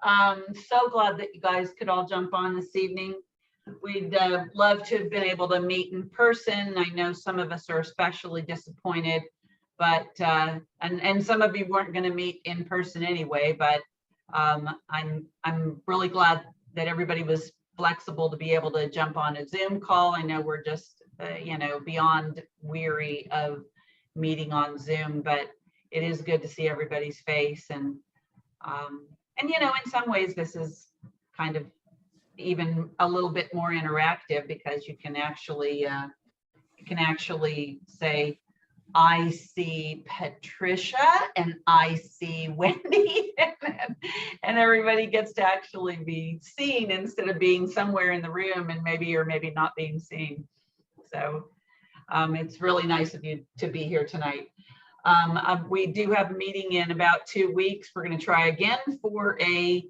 So glad that you guys could all jump on this evening. We'd love to have been able to meet in person. I know some of us are especially disappointed, but and some of you weren't going to meet in person anyway. But I'm really glad that everybody was flexible to be able to jump on a Zoom call. I know we're just beyond weary of meeting on Zoom, but it is good to see everybody's face and in some ways this is kind of even a little bit more interactive because you can actually say, I see Patricia and I see Wendy, and everybody gets to actually be seen instead of being somewhere in the room and maybe or maybe not being seen. So it's really nice of you to be here tonight. We do have a meeting in about 2 weeks. We're going to try again for a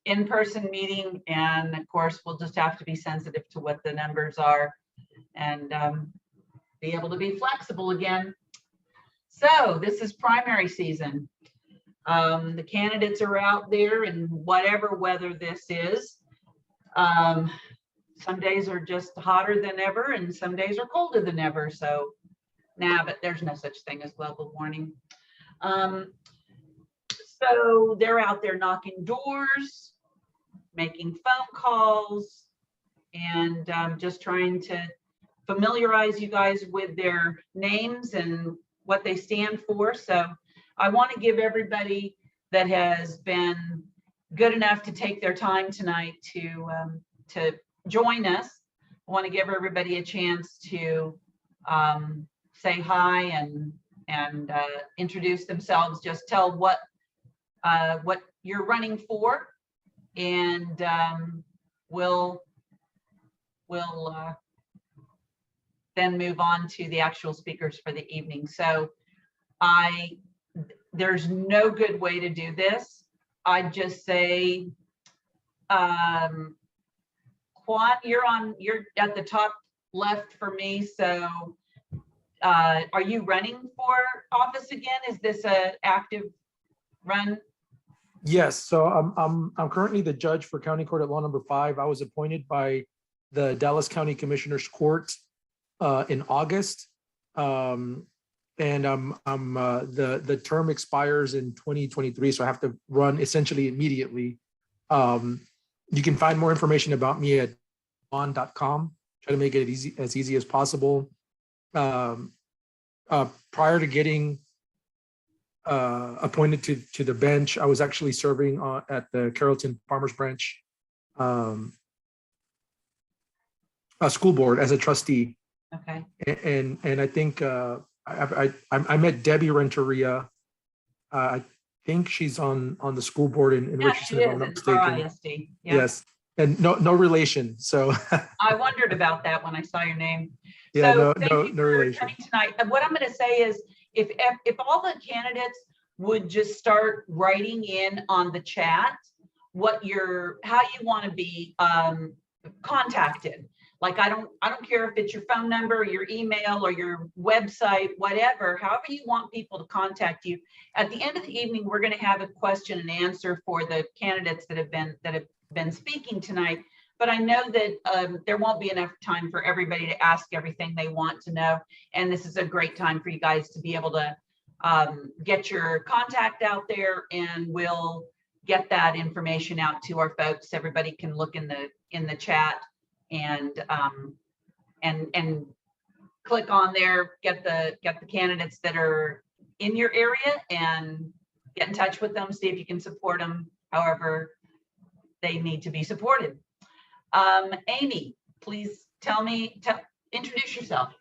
in-person meeting, and of course we'll just have to be sensitive to what the numbers are and be able to be flexible again. So this is primary season. The candidates are out there in whatever weather this is. Some days are just hotter than ever and some days are colder than ever. So but there's no such thing as global warming. So they're out there knocking doors, making phone calls, and just trying to familiarize you guys with their names and what they stand for. So I want to give everybody that has been good enough to take their time tonight to join us. I want to give everybody a chance to say hi and introduce themselves. Just tell what you're running for, and we'll then move on to the actual speakers for the evening. So there's no good way to do this. I'd just say, you're at the top left for me. So are you running for office again? Is this an active run? Yes. So I'm currently the judge for County Court at Law Number 5. I was appointed by the Dallas County Commissioner's Court in August, and the term expires in 2023, so I have to run essentially immediately. You can find more information about me at bond.com. Try to make it as easy as possible. Prior to getting appointed to the bench, I was actually serving at the Carrollton Farmers Branch school board as a trustee. Okay. And I think I met Debbie Renteria. I think she's on the school board in Richardson, if I'm not mistaken. Yeah. Yes, and no relation. So I wondered about that when I saw your name. Yeah, so no relation. Tonight. What I'm going to say is, if all the candidates would just start writing in on the chat how you want to be contacted. Like I don't care if it's your phone number or your email or your website, whatever, however you want people to contact you. At the end of the evening, we're going to have a question and answer for the candidates that have been speaking tonight. But I know that there won't be enough time for everybody to ask everything they want to know. And this is a great time for you guys to be able to get your contact out there, and we'll get that information out to our folks. Everybody can look in the chat and click on there, get the candidates that are in your area and get in touch with them, see if you can support them however they need to be supported. Amy, please introduce yourself.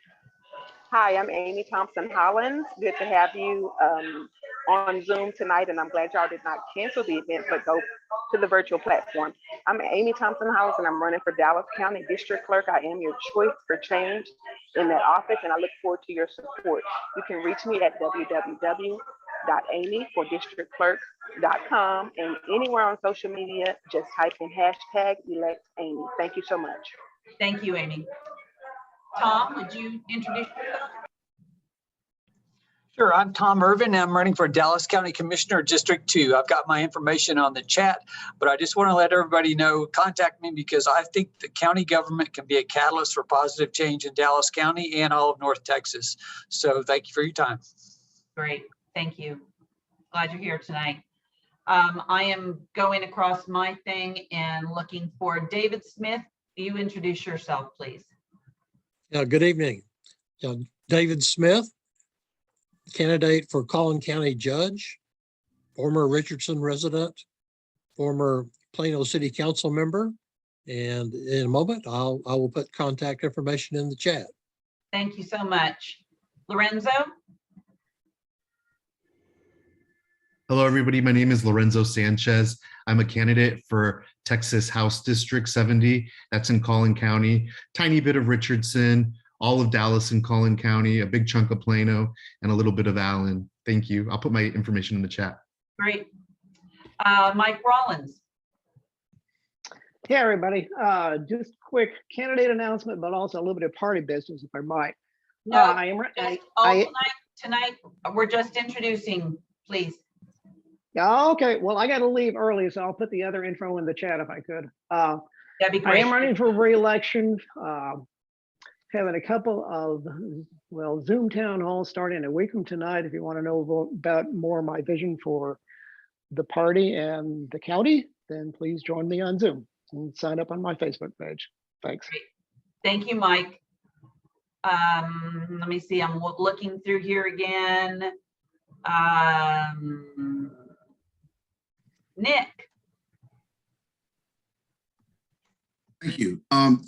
Hi, I'm Amy Thompson-Hollins. Good to have you on Zoom tonight, and I'm glad y'all did not cancel the event, but go to the virtual platform. I'm Amy Thompson-Hollins, and I'm running for Dallas County District Clerk. I am your choice for change in that office, and I look forward to your support. You can reach me at www.amyfordistrictclerk.com, and anywhere on social media, just type in #electAmy. Thank you so much. Thank you, Amy. Tom, would you introduce yourself? Sure, I'm Tom Irvin. I'm running for Dallas County Commissioner, District 2. I've got my information on the chat, but I just want to let everybody know, contact me because I think the county government can be a catalyst for positive change in Dallas County and all of North Texas. So thank you for your time. Great, thank you. Glad you're here tonight. I am going across my thing and looking for David Smith. You introduce yourself, please. Good evening. David Smith, candidate for Collin County Judge, former Richardson resident, former Plano City Council member. And in a moment, I will put contact information in the chat. Thank you so much. Lorenzo? Hello, everybody. My name is Lorenzo Sanchez. I'm a candidate for Texas House District 70. That's in Collin County. Tiny bit of Richardson, all of Dallas and Collin County, a big chunk of Plano, and a little bit of Allen. Thank you. I'll put my information in the chat. Great. Mike Rollins. Hey, everybody. Just quick candidate announcement, but also a little bit of party business, if I might. No, I tonight, we're just introducing, please. Yeah, okay. Well, I got to leave early, so I'll put the other info in the chat if I could. That'd be I great. am running for re-election. Having a couple of, Zoom town halls starting a week from tonight. If you want to know about more of my vision for the party and the county, then please join me on Zoom and sign up on my Facebook page. Thanks. Great. Thank you, Mike. Let me see. I'm looking through here again. Nick. Thank you.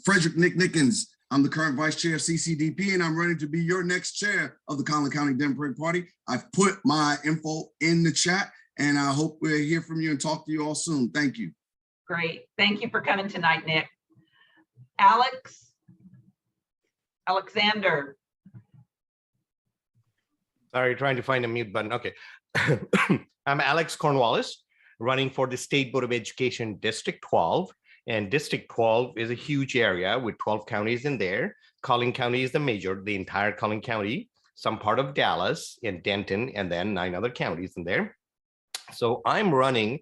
Frederick Nick Nickens. I'm the current vice chair of CCDP, and I'm ready to be your next chair of the Collin County Democratic Party. I've put my info in the chat, and I hope we'll hear from you and talk to you all soon. Thank you. Great. Thank you for coming tonight, Nick. Alexander. Sorry, trying to find a mute button. Okay. I'm Alex Cornwallis, running for the State Board of Education District 12. And District 12 is a huge area with 12 counties in there. Collin County is the major, the entire Collin County, some part of Dallas and Denton, and then 9 other counties in there. So I'm running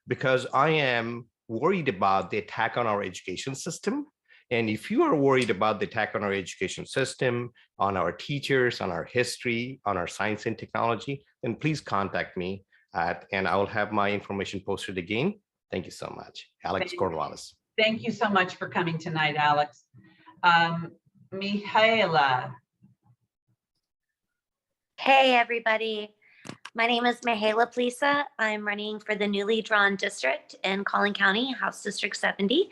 because I am worried about the attack on our education system. And if you are worried about the attack on our education system, on our teachers, on our history, on our science and technology, then please contact me and I will have my information posted again. Thank you so much. Alex Cornwallis. Thank you so much for coming tonight, Alex. Mihaela. Hey, everybody. My name is Mihaela Plisa. I'm running for the newly drawn district in Collin County, House District 70.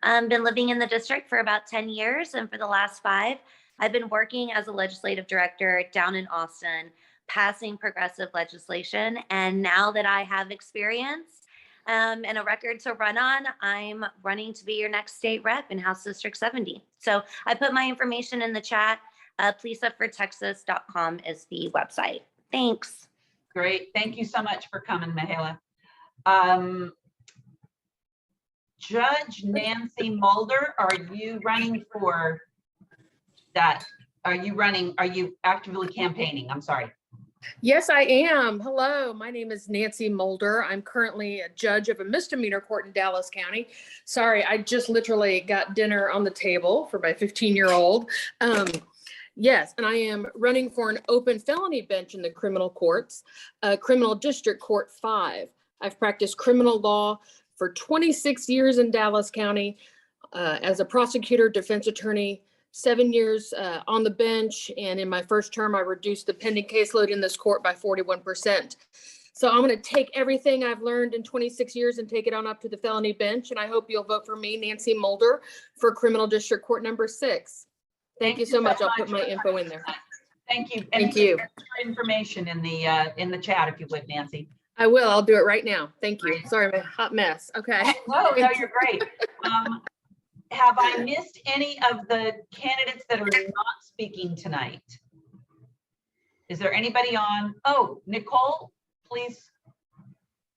I've been living in the district for about 10 years, and for the last 5, I've been working as a legislative director down in Austin, passing progressive legislation. And now that I have experience and a record to run on, I'm running to be your next state rep in House District 70. So I put my information in the chat. PlisaForTexas.com is the website. Thanks. Great. Thank you so much for coming, Mihaela. Judge Nancy Mulder, are you running for that? Are you actively campaigning? I'm sorry. Yes, I am. Hello, my name is Nancy Mulder. I'm currently a judge of a misdemeanor court in Dallas County. Sorry, I just literally got dinner on the table for my 15-year-old. Yes, and I am running for an open felony bench in the criminal courts, Criminal District Court 5. I've practiced criminal law for 26 years in Dallas County as a prosecutor, defense attorney, 7 years on the bench. And in my first term, I reduced the pending caseload in this court by 41%. So I'm going to take everything I've learned in 26 years and take it on up to the felony bench. And I hope you'll vote for me, Nancy Mulder, for Criminal District Court number 6. Thank you so much. I'll put my info in there. Thank you. Thank you. Your information in the chat, if you would, Nancy. I will. I'll do it right now. Thank you. Sorry, I'm a hot mess. Okay. No, you're great. Have I missed any of the candidates that are not speaking tonight? Is there anybody on? Oh, Nicole, please.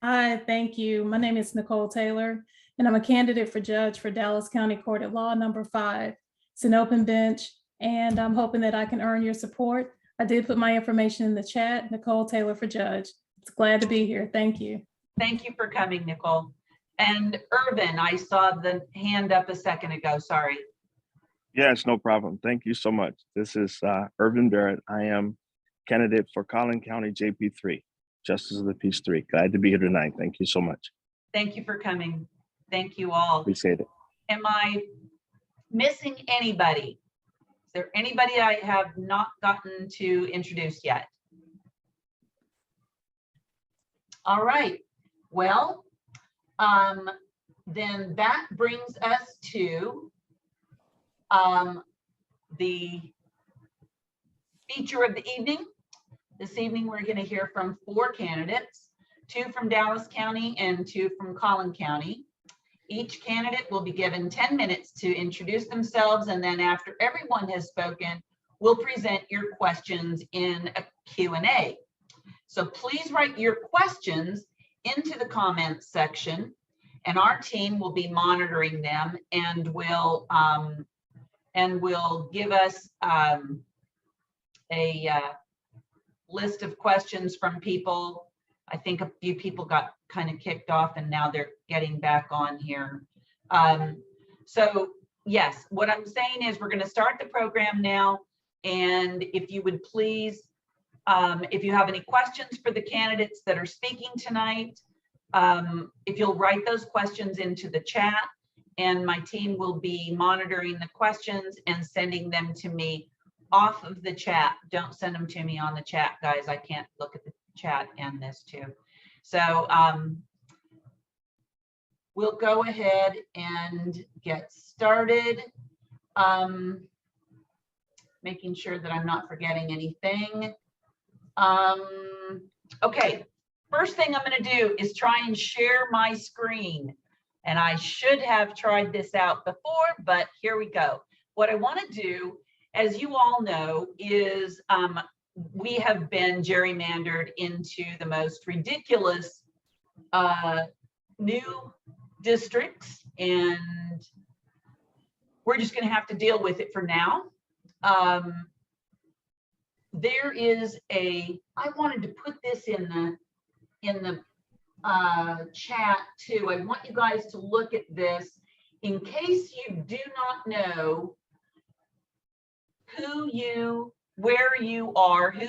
Hi, thank you. My name is Nicole Taylor, and I'm a candidate for judge for Dallas County Court of Law number 5. It's an open bench, and I'm hoping that I can earn your support. I did put my information in the chat, Nicole Taylor for judge. It's glad to be here. Thank you. Thank you for coming, Nicole. And Irvin, I saw the hand up a second ago, sorry. Yes, no problem. Thank you so much. This is Irvin Barrett. I am candidate for Collin County JP3, Justice of the Peace 3. Glad to be here tonight. Thank you so much. Thank you for coming. Thank you all. Appreciate it. Am I missing anybody? Is there anybody I have not gotten to introduce yet? All right, well, then that brings us to the feature of the evening. This evening, we're going to hear from 4 candidates, 2 from Dallas County and 2 from Collin County. Each candidate will be given 10 minutes to introduce themselves, and then after everyone has spoken, we'll present your questions in a Q&A. So please write your questions into the comments section, and our team will be monitoring them and will give us a list of questions from people. I think a few people got kind of kicked off and now they're getting back on here. So yes, what I'm saying is we're going to start the program now. And if you would please, if you have any questions for the candidates that are speaking tonight, if you'll write those questions into the chat, and my team will be monitoring the questions and sending them to me off of the chat. Don't send them to me on the chat, guys. I can't look at the chat and this too. So we'll go ahead and get started. Making sure that I'm not forgetting anything. Okay, first thing I'm going to do is try and share my screen. And I should have tried this out before, but here we go. What I want to do, as you all know, is we have been gerrymandered into the most ridiculous new districts, and we're just going to have to deal with it for now. There is I wanted to put this in the chat too. I want you guys to look at this in case you do not know where you are, who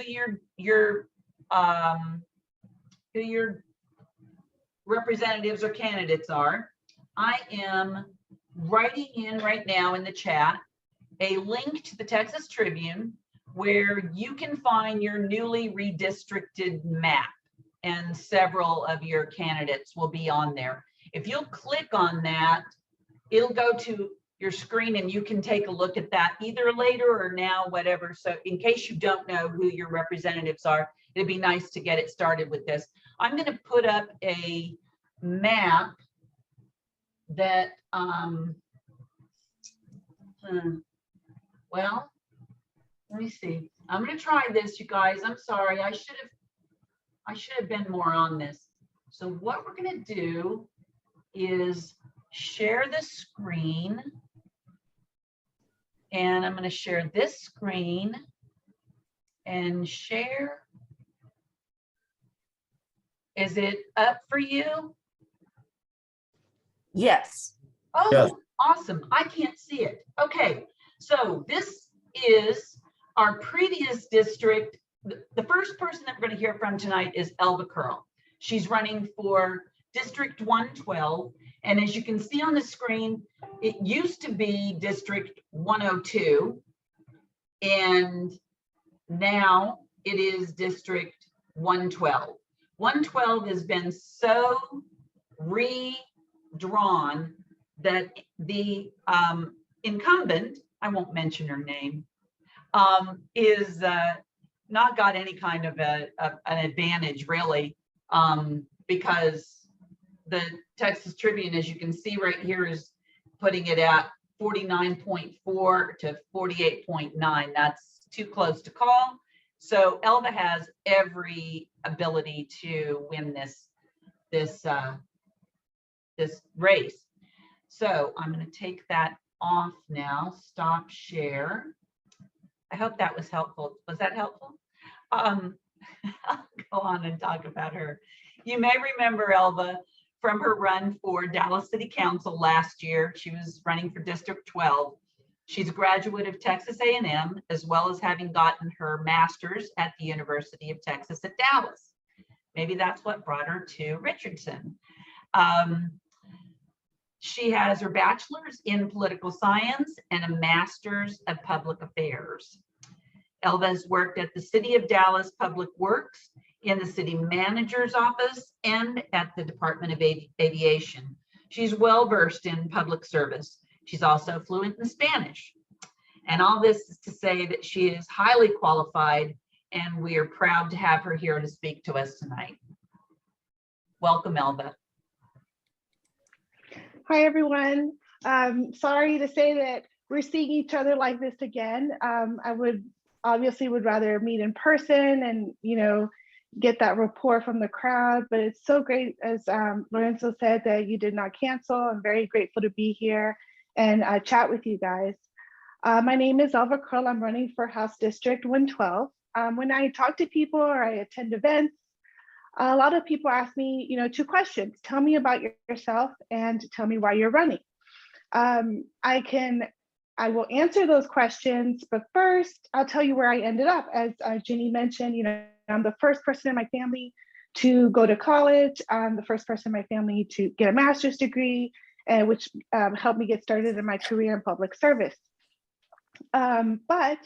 your representatives or candidates are. I am writing in right now in the chat a link to the Texas Tribune where you can find your newly redistricted map, and several of your candidates will be on there. If you'll click on that, it'll go to your screen and you can take a look at that either later or now, whatever. So in case you don't know who your representatives are, it'd be nice to get it started with this. I'm going to put up a map that, well, let me see. I'm going to try this, you guys. I'm sorry. I should have been more on this. So what we're going to do is share the screen. And I'm going to share this screen and share. Is it up for you? Yes. Oh, yes. Awesome. I can't see it. Okay. So this is our previous district. The first person that we're going to hear from tonight is Elva. She's running for District 112. And as you can see on the screen, it used to be District 102. And now it is District 112. 112 has been so redrawn that the incumbent, I won't mention her name, is not got any kind of an advantage really, because the Texas Tribune, as you can see right here, is putting it at 49.4 to 48.9. That's too close to call. So Elva has every ability to win this race. So I'm going to take that off now. Stop share. I hope that was helpful. Was that helpful? I'll go on and talk about her. You may remember Elva from her run for Dallas City Council last year. She was running for District 12. She's a graduate of Texas A&M, as well as having gotten her master's at the University of Texas at Dallas. Maybe that's what brought her to Richardson. She has her bachelor's in political science and a master's of public affairs. Elva has worked at the City of Dallas Public Works, in the city manager's office, and at the Department of Aviation. She's well-versed in public service. She's also fluent in Spanish. And all this is to say that she is highly qualified, and we are proud to have her here to speak to us tonight. Welcome, Elva. Hi, everyone. Sorry to say that we're seeing each other like this again. I would rather meet in person and, get that rapport from the crowd, but it's so great, as Lorenzo said, that you did not cancel. I'm very grateful to be here and chat with you guys. My name is Elva Curl. I'm running for House District 112. When I talk to people or I attend events, a lot of people ask me, 2 questions. Tell me about yourself and tell me why you're running. I will answer those questions, but first I'll tell you where I ended up. As Ginny mentioned, I'm the first person in my family to go to college. I'm the first person in my family to get a master's degree, which helped me get started in my career in public service. But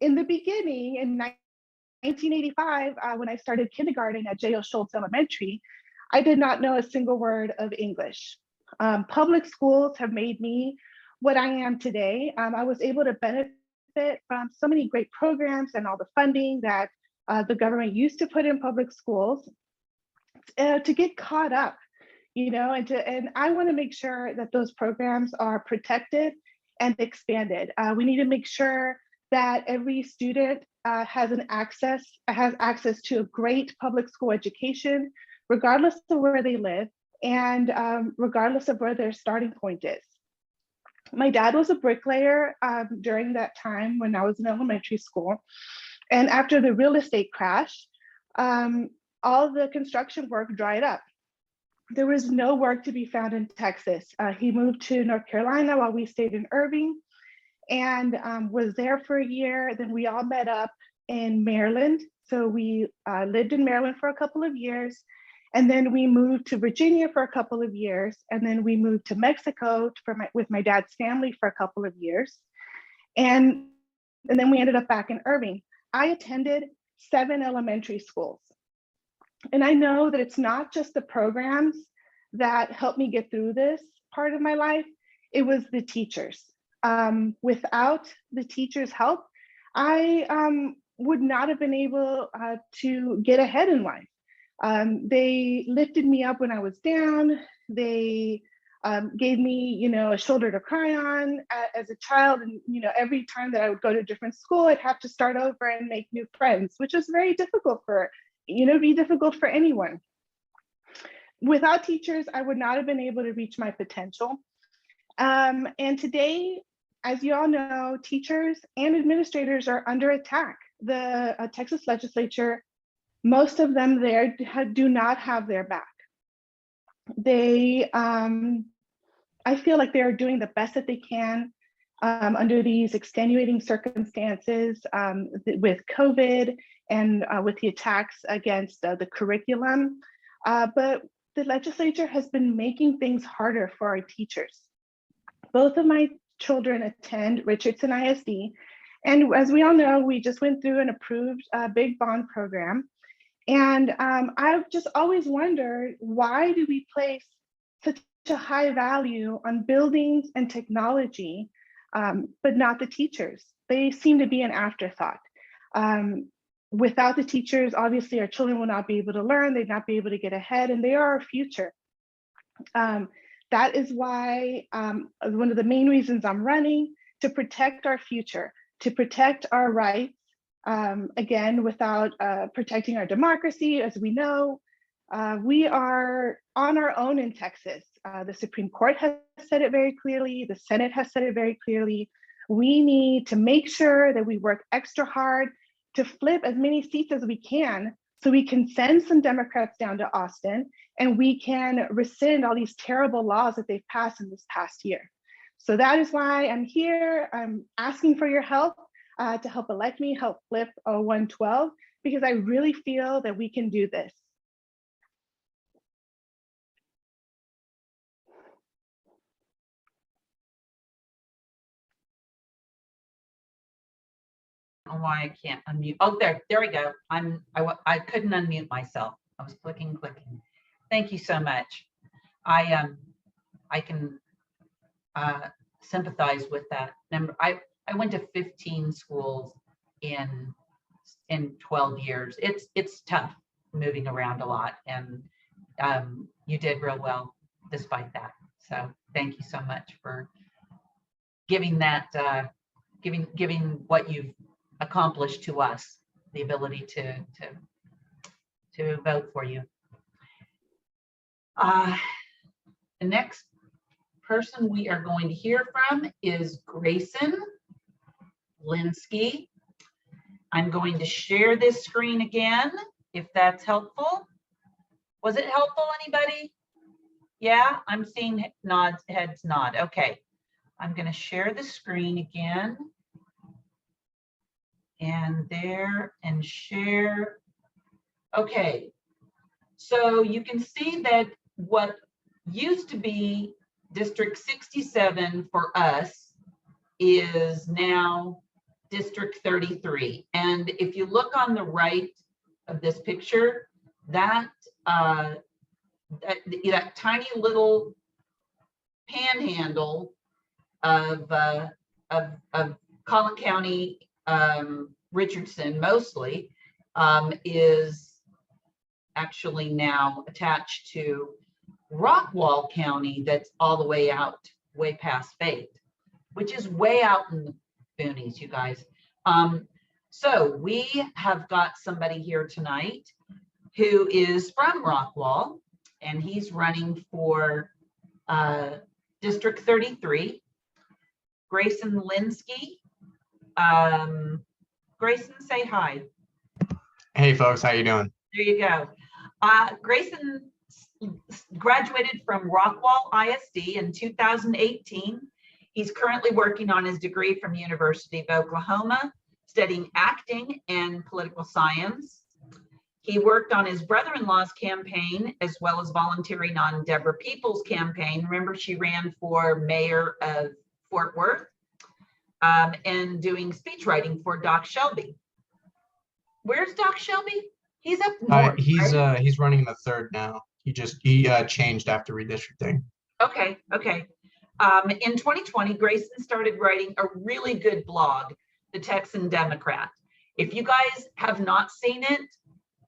in the beginning, in 1985, when I started kindergarten at J.O. Schultz Elementary, I did not know a single word of English. Public schools have made me what I am today. I was able to benefit from so many great programs and all the funding that the government used to put in public schools to get caught up, and I want to make sure that those programs are protected and expanded. We need to make sure that every student has access to a great public school education, regardless of where they live and regardless of where their starting point is. My dad was a bricklayer during that time when I was in elementary school. And after the real estate crash, all the construction work dried up. There was no work to be found in Texas. He moved to North Carolina while we stayed in Irving and was there for a year. Then we all met up in Maryland. So we lived in Maryland for a couple of years. And then we moved to Virginia for a couple of years. And then we moved to Mexico with my dad's family for a couple of years. And then we ended up back in Irving. I attended 7 elementary schools. And I know that it's not just the programs that helped me get through this part of my life, it was the teachers. Without the teachers' help, I would not have been able to get ahead in life. They lifted me up when I was down. They gave me, a shoulder to cry on as a child. And, every time that I would go to a different school, I'd have to start over and make new friends, which was very difficult for anyone. Without teachers, I would not have been able to reach my potential. And today, as you all know, teachers and administrators are under attack. The Texas legislature, most of them there do not have their back. They, I feel like they're doing the best that they can under these extenuating circumstances with COVID and with the attacks against the curriculum. But the legislature has been making things harder for our teachers. Both of my children attend Richardson ISD. And as we all know, we just went through an approved big bond program. And I've just always wondered, why do we place such a high value on buildings and technology, but not the teachers? They seem to be an afterthought. Without the teachers, obviously our children will not be able to learn, they'd not be able to get ahead, and they are our future. That is why one of the main reasons I'm running, to protect our future, to protect our rights. Again, without protecting our democracy, as we know, we are on our own in Texas. The Supreme Court has said it very clearly. The Senate has said it very clearly. We need to make sure that we work extra hard to flip as many seats as we can so we can send some Democrats down to Austin and we can rescind all these terrible laws that they've passed in this past year. So that is why I'm here. I'm asking for your help to help elect me, help flip 112, because I really feel that we can do this. I don't know why I can't unmute. Oh, there we go. I couldn't unmute myself. I was clicking. Thank you so much. I can sympathize with that number. I went to 15 schools in 12 years. It's tough moving around a lot, and you did real well despite that. So thank you so much for giving that giving what you've accomplished to us the ability to vote for you. The next person we are going to hear from is Graeson Lynskey. I'm going to share this screen again, if that's helpful. Was it helpful, anybody? Yeah, I'm seeing nods, heads nod. Okay, I'm going to share the screen again. And there, and share. Okay, so you can see that what used to be District 67 for us is now District 33. And if you look on the right of this picture, that tiny little panhandle of Collin County, Richardson mostly, is actually now attached to Rockwall County, that's all the way out, way past Fate, which is way out in the boonies, you guys. So we have got somebody here tonight who is from Rockwall, and he's running for District 33. Graeson Lynskey. Graeson, say hi. Hey folks, how you doing? There you go. Graeson graduated from Rockwall ISD in 2018. He's currently working on his degree from University of Oklahoma, studying acting and political science. He worked on his brother-in-law's campaign, as well as volunteering on Deborah Peoples' campaign. Remember, she ran for mayor of Fort Worth, and doing speech writing for Doc Shelby. Where's Doc Shelby? He's up north. He's running in the third now. He changed after redistricting. Okay. In 2020, Graeson started writing a really good blog, The Texan Democrat. If you guys have not seen it,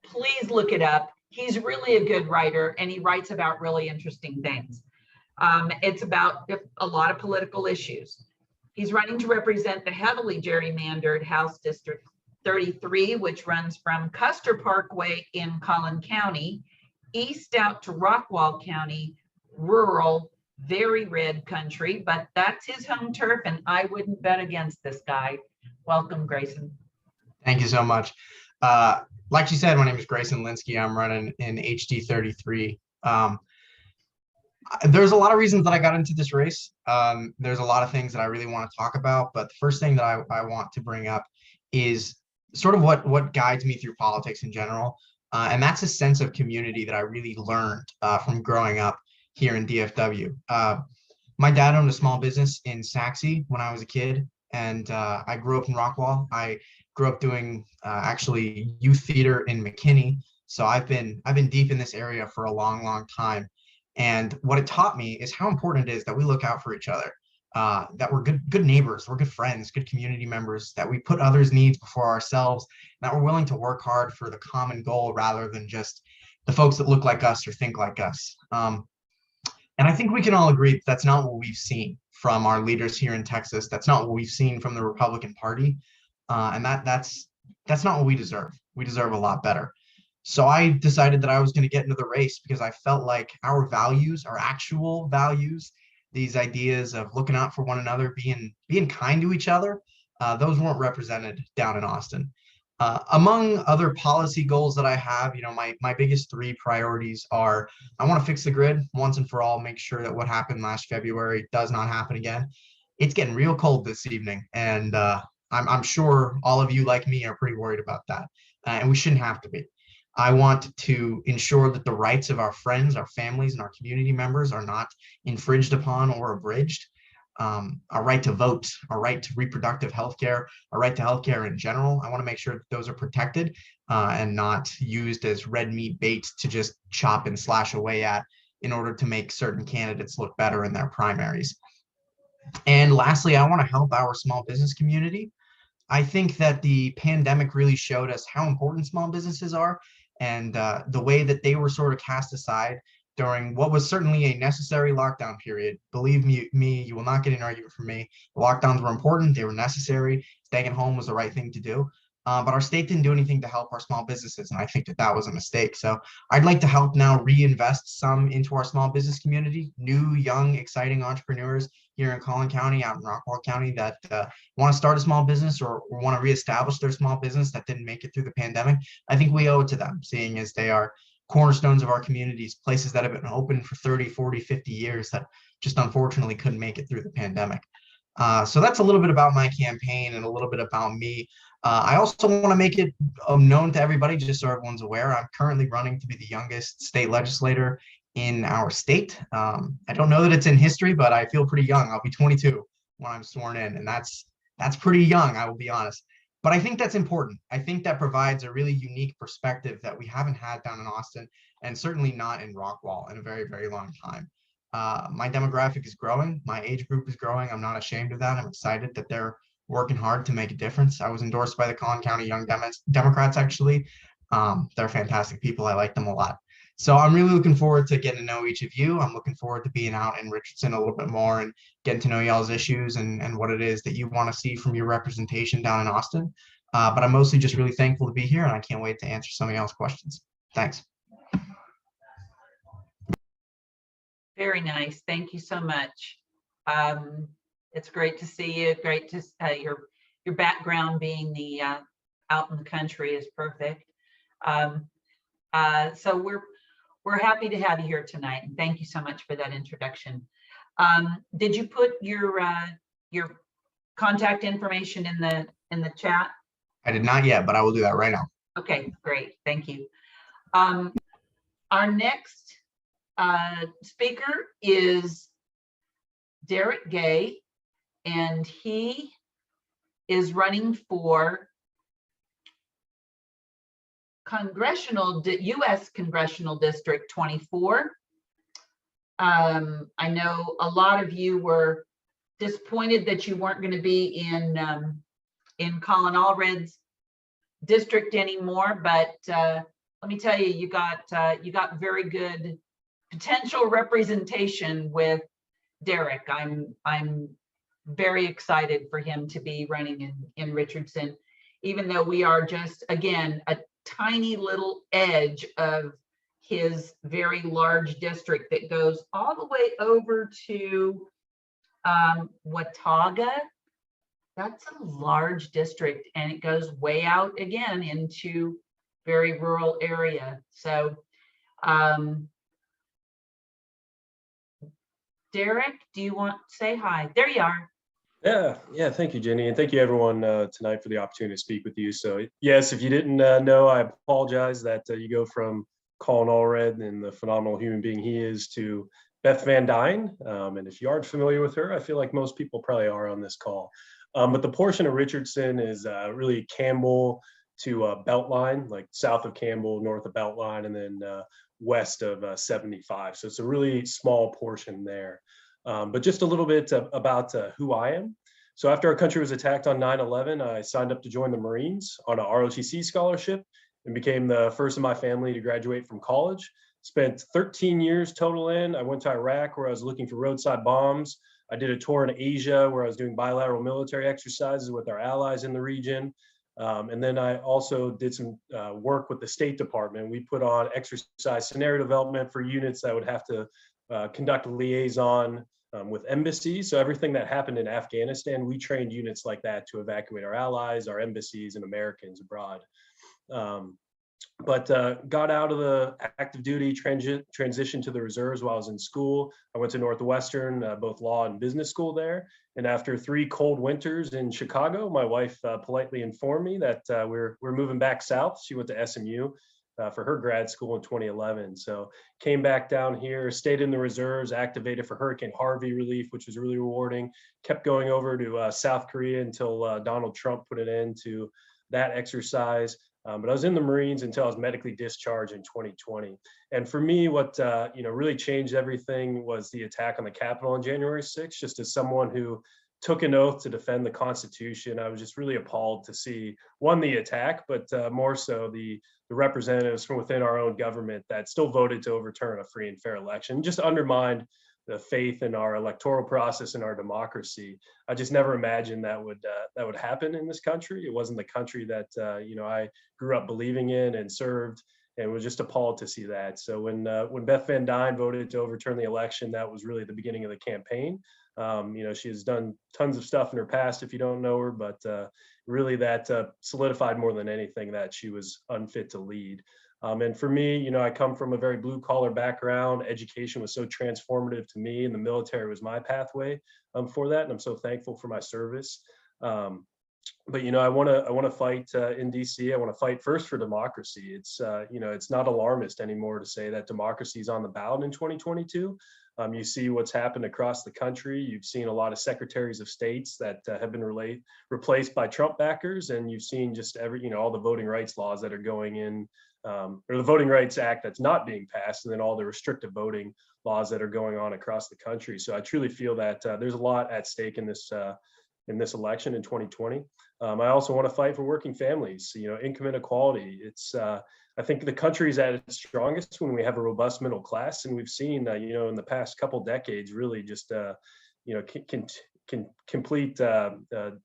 please look it up. He's really a good writer, and he writes about really interesting things. It's about a lot of political issues. He's running to represent the heavily gerrymandered House District 33, which runs from Custer Parkway in Collin County, east out to Rockwall County, rural, very red country, but that's his home turf, and I wouldn't bet against this guy. Welcome, Graeson. Thank you so much. Like you said, my name is Graeson Lynskey. I'm running in HD 33. There's a lot of reasons that I got into this race. There's a lot of things that I really want to talk about, but the first thing that I want to bring up is sort of what guides me through politics in general. And that's a sense of community that I really learned from growing up here in DFW. My dad owned a small business in Saxe when I was a kid, and I grew up in Rockwall. I grew up doing actually youth theater in McKinney. So I've been deep in this area for a long time. And what it taught me is how important it is that we look out for each other, that we're good neighbors, we're good friends, good community members, that we put others' needs before ourselves, that we're willing to work hard for the common goal rather than just the folks that look like us or think like us. And I think we can all agree that's not what we've seen from our leaders here in Texas. That's not what we've seen from the Republican Party. And that's not what we deserve. We deserve a lot better. So I decided that I was going to get into the race because I felt like our values, our actual values, these ideas of looking out for one another, being kind to each other, those weren't represented down in Austin. Among other policy goals that I have, my biggest three priorities are I want to fix the grid once and for all, make sure that what happened last February does not happen again. It's getting real cold this evening, and I'm sure all of you like me are pretty worried about that, and we shouldn't have to be. I want to ensure that the rights of our friends, our families, and our community members are not infringed upon or abridged. Our right to vote, our right to reproductive health care, our right to health care in general. I want to make sure that those are protected and not used as red meat bait to just chop and slash away at in order to make certain candidates look better in their primaries. And lastly, I want to help our small business community. I think that the pandemic really showed us how important small businesses are, and the way that they were sort of cast aside during what was certainly a necessary lockdown period. Believe me, you will not get an argument from me. The lockdowns were important, they were necessary. Staying at home was the right thing to do. But our state didn't do anything to help our small businesses, and I think that was a mistake. So I'd like to help now reinvest some into our small business community, new, young, exciting entrepreneurs here in Collin County, out in Rockwall County, that want to start a small business or want to reestablish their small business that didn't make it through the pandemic. I think we owe it to them, seeing as they are cornerstones of our communities, places that have been open for 30, 40, 50 years that just unfortunately couldn't make it through the pandemic. So that's a little bit about my campaign and a little bit about me. I also want to make it known to everybody, just so everyone's aware, I'm currently running to be the youngest state legislator in our state. I don't know that it's in history, but I feel pretty young. I'll be 22 when I'm sworn in, and that's pretty young, I will be honest. But I think that's important. I think that provides a really unique perspective that we haven't had down in Austin, and certainly not in Rockwall in a very, very long time. My demographic is growing. My age group is growing. I'm not ashamed of that. I'm excited that they're working hard to make a difference. I was endorsed by the Collin County Young Democrats, actually. They're fantastic people. I like them a lot. So I'm really looking forward to getting to know each of you. I'm looking forward to being out in Richardson a little bit more and getting to know y'all's issues and what it is that you want to see from your representation down in Austin. But I'm mostly just really thankful to be here, and I can't wait to answer some of y'all's questions. Thanks. Very nice. Thank you so much. It's great to see you. Great to your background being the out in the country is perfect. So we're happy to have you here tonight, and thank you so much for that introduction. Did you put your contact information in the chat? I did not yet, but I will do that right now. Okay, great. Thank you. Our next speaker is Derrik Gay, and he is running for U.S. Congressional District 24. I know a lot of you were disappointed that you weren't going to be in Collin Allred's district anymore, but let me tell you, you got very good potential representation with Derrik. I'm very excited for him to be running in Richardson, even though we are just, again, a tiny little edge of his very large district that goes all the way over to Watauga. That's a large district, and it goes way out again into very rural area. So Derrik, do you want to say hi? There you are. Yeah. Thank you, Jenny, and thank you everyone tonight for the opportunity to speak with you. So yes, if you didn't know, I apologize that you go from Collin Allred and the phenomenal human being he is to Beth Van Dyne. And if you aren't familiar with her, I feel like most people probably are on this call. But the portion of Richardson is really Campbell to Beltline, like south of Campbell, north of Beltline, and then west of 75. So it's a really small portion there. But just a little bit about who I am. So after our country was attacked on 9/11, I signed up to join the Marines on a ROTC scholarship and became the first in my family to graduate from college. Spent 13 years total in. I went to Iraq where I was looking for roadside bombs. I did a tour in Asia where I was doing bilateral military exercises with our allies in the region. And then I also did some work with the State Department. We put on exercise scenario development for units that would have to conduct liaison with embassies. So everything that happened in Afghanistan, we trained units like that to evacuate our allies, our embassies, and Americans abroad. But got out of the active duty, transitioned to the reserves while I was in school. I went to Northwestern, both law and business school there. And after 3 cold winters in Chicago, my wife politely informed me that we're moving back south. She went to SMU for her grad school in 2011. So came back down here, stayed in the reserves, activated for Hurricane Harvey relief, which was really rewarding. Kept going over to South Korea until Donald Trump put an end to that exercise. But I was in the Marines until I was medically discharged in 2020. And for me, what really changed everything was the attack on the Capitol on January 6th. Just as someone who took an oath to defend the Constitution, I was just really appalled to see, one, the attack, but more so the representatives from within our own government that still voted to overturn a free and fair election, just undermined the faith in our electoral process and our democracy. I just never imagined that would happen in this country. It wasn't the country that I grew up believing in and served, and was just appalled to see that. So when Beth Van Dyne voted to overturn the election, that was really the beginning of the campaign. She has done tons of stuff in her past, if you don't know her, but really that solidified more than anything that she was unfit to lead. And for me, I come from a very blue collar background. Education was so transformative to me, and the military was my pathway for that. And I'm so thankful for my service. But I want to fight in DC. I want to fight first for democracy. It's it's not alarmist anymore to say that democracy is on the ballot in 2022. You see what's happened across the country. You've seen a lot of secretaries of states that have been replaced by Trump backers, and you've seen just all the voting rights laws that are going in, or the Voting Rights Act that's not being passed, and then all the restrictive voting laws that are going on across the country. So I truly feel that there's a lot at stake in this election in 2020. I also want to fight for working families. Income inequality. It's I think the country is at its strongest when we have a robust middle class, and we've seen in the past couple decades really just complete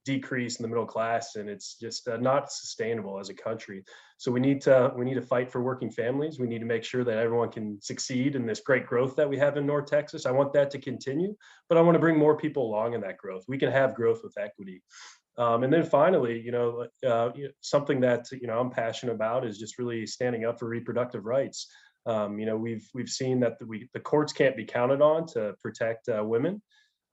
decrease in the middle class, and it's just not sustainable as a country. So we need to fight for working families. We need to make sure that everyone can succeed in this great growth that we have in North Texas. I want that to continue, but I want to bring more people along in that growth. We can have growth with equity. And then finally, something that I'm passionate about is just really standing up for reproductive rights. We've seen that the courts can't be counted on to protect women.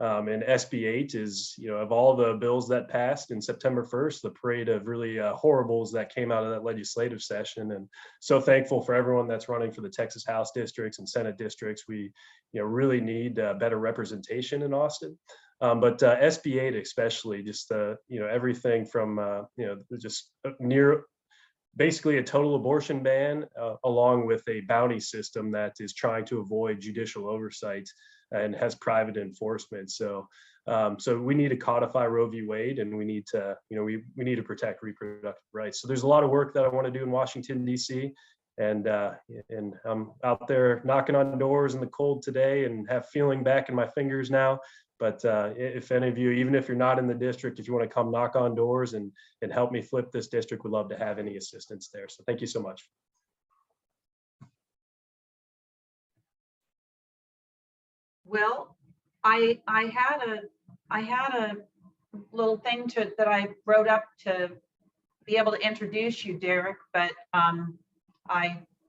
And SB 8 is, of all the bills that passed in September 1st, the parade of really horribles that came out of that legislative session. And so thankful for everyone that's running for the Texas House districts and Senate districts. We, really need better representation in Austin. But SB 8 especially, just everything from just near basically a total abortion ban, along with a bounty system that is trying to avoid judicial oversight and has private enforcement. So we need to codify Roe v. Wade, and we need to we need to protect reproductive rights. So there's a lot of work that I want to do in Washington D.C. And I'm out there knocking on doors in the cold today and have feeling back in my fingers now. But if any of you, even if you're not in the district, if you want to come knock on doors and help me flip this district, would love to have any assistance there. So thank you so much. Well, I had a little thing that I wrote up to be able to introduce you, Derrik, but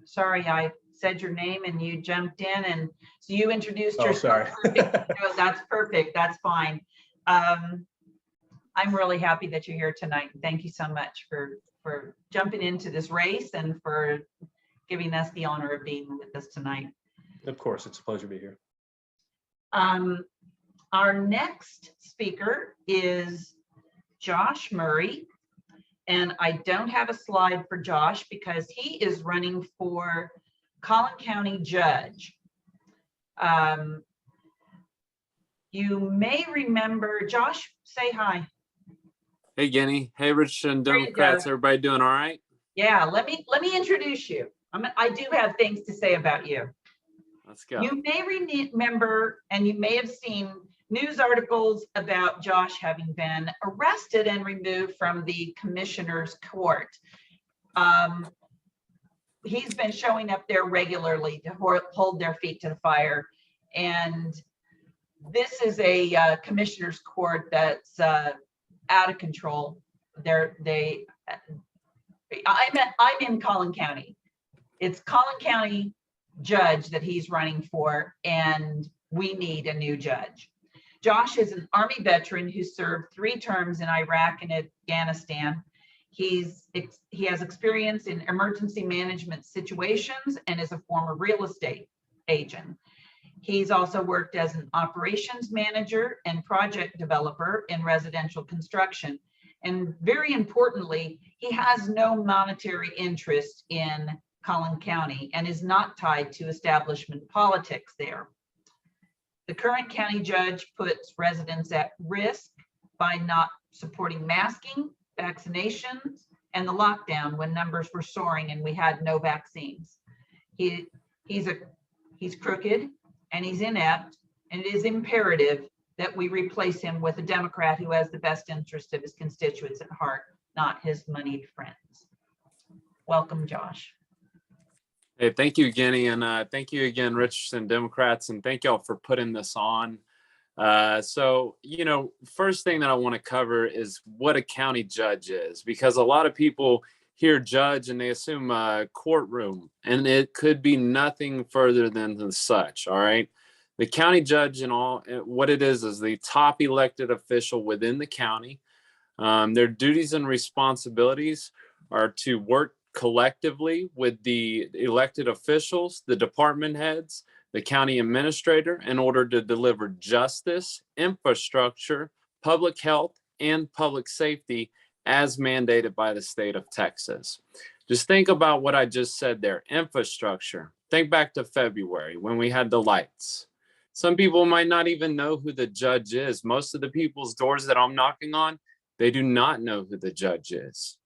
sorry, I said your name and you jumped in, and so you introduced yourself. Sorry. No, that's perfect. That's fine. I'm really happy that you're here tonight. Thank you so much for jumping into this race and for giving us the honor of being with us tonight. Of course, it's a pleasure to be here. Our next speaker is Josh Murray, and I don't have a slide for Josh because he is running for Collin County Judge. You may remember, Josh, say hi. Hey, Jenny. Hey, Richardson, Democrats. Everybody doing all right? Yeah, let me introduce you. I do have things to say about you. Let's go. You may remember, and you may have seen news articles about Josh having been arrested and removed from the commissioner's court. He's been showing up there regularly to hold their feet to the fire. And this is a commissioner's court that's out of control. I'm in Collin County. It's Collin County judge that he's running for, and we need a new judge. Josh is an Army veteran who served 3 terms in Iraq and Afghanistan. He has experience in emergency management situations and is a former real estate agent. He's also worked as an operations manager and project developer in residential construction. And very importantly, he has no monetary interest in Collin County and is not tied to establishment politics there. The current county judge puts residents at risk by not supporting masking, vaccinations, and the lockdown when numbers were soaring and we had no vaccines. He's crooked and he's inept, and it is imperative that we replace him with a Democrat who has the best interest of his constituents at heart, not his moneyed friends. Welcome, Josh. Hey, thank you, Jenny, and thank you again, Richardson Democrats, and thank y'all for putting this on. So, you know, first thing that I want to cover is what a county judge is, because a lot of people hear judge and they assume a courtroom, and it could be nothing further than such. All right. The county judge and all what it is the top elected official within the county. Their duties and responsibilities are to work collectively with the elected officials, the department heads, the county administrator, in order to deliver justice, infrastructure, public health, and public safety as mandated by the state of Texas. Just think about what I just said there, infrastructure. Think back to February when we had the lights. Some people might not even know who the judge is. Most of the people's doors that I'm knocking on, they do not know who the judge is.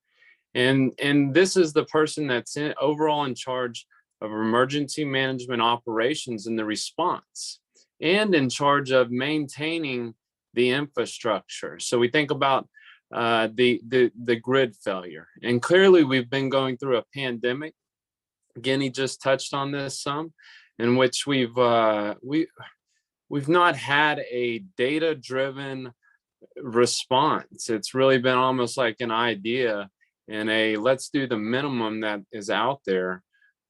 And this is the person that's overall in charge of emergency management operations and the response, and in charge of maintaining the infrastructure. So we think about the grid failure, and clearly we've been going through a pandemic. Guinea just touched on this some, in which we've not had a data-driven response. It's really been almost like an idea and a let's do the minimum that is out there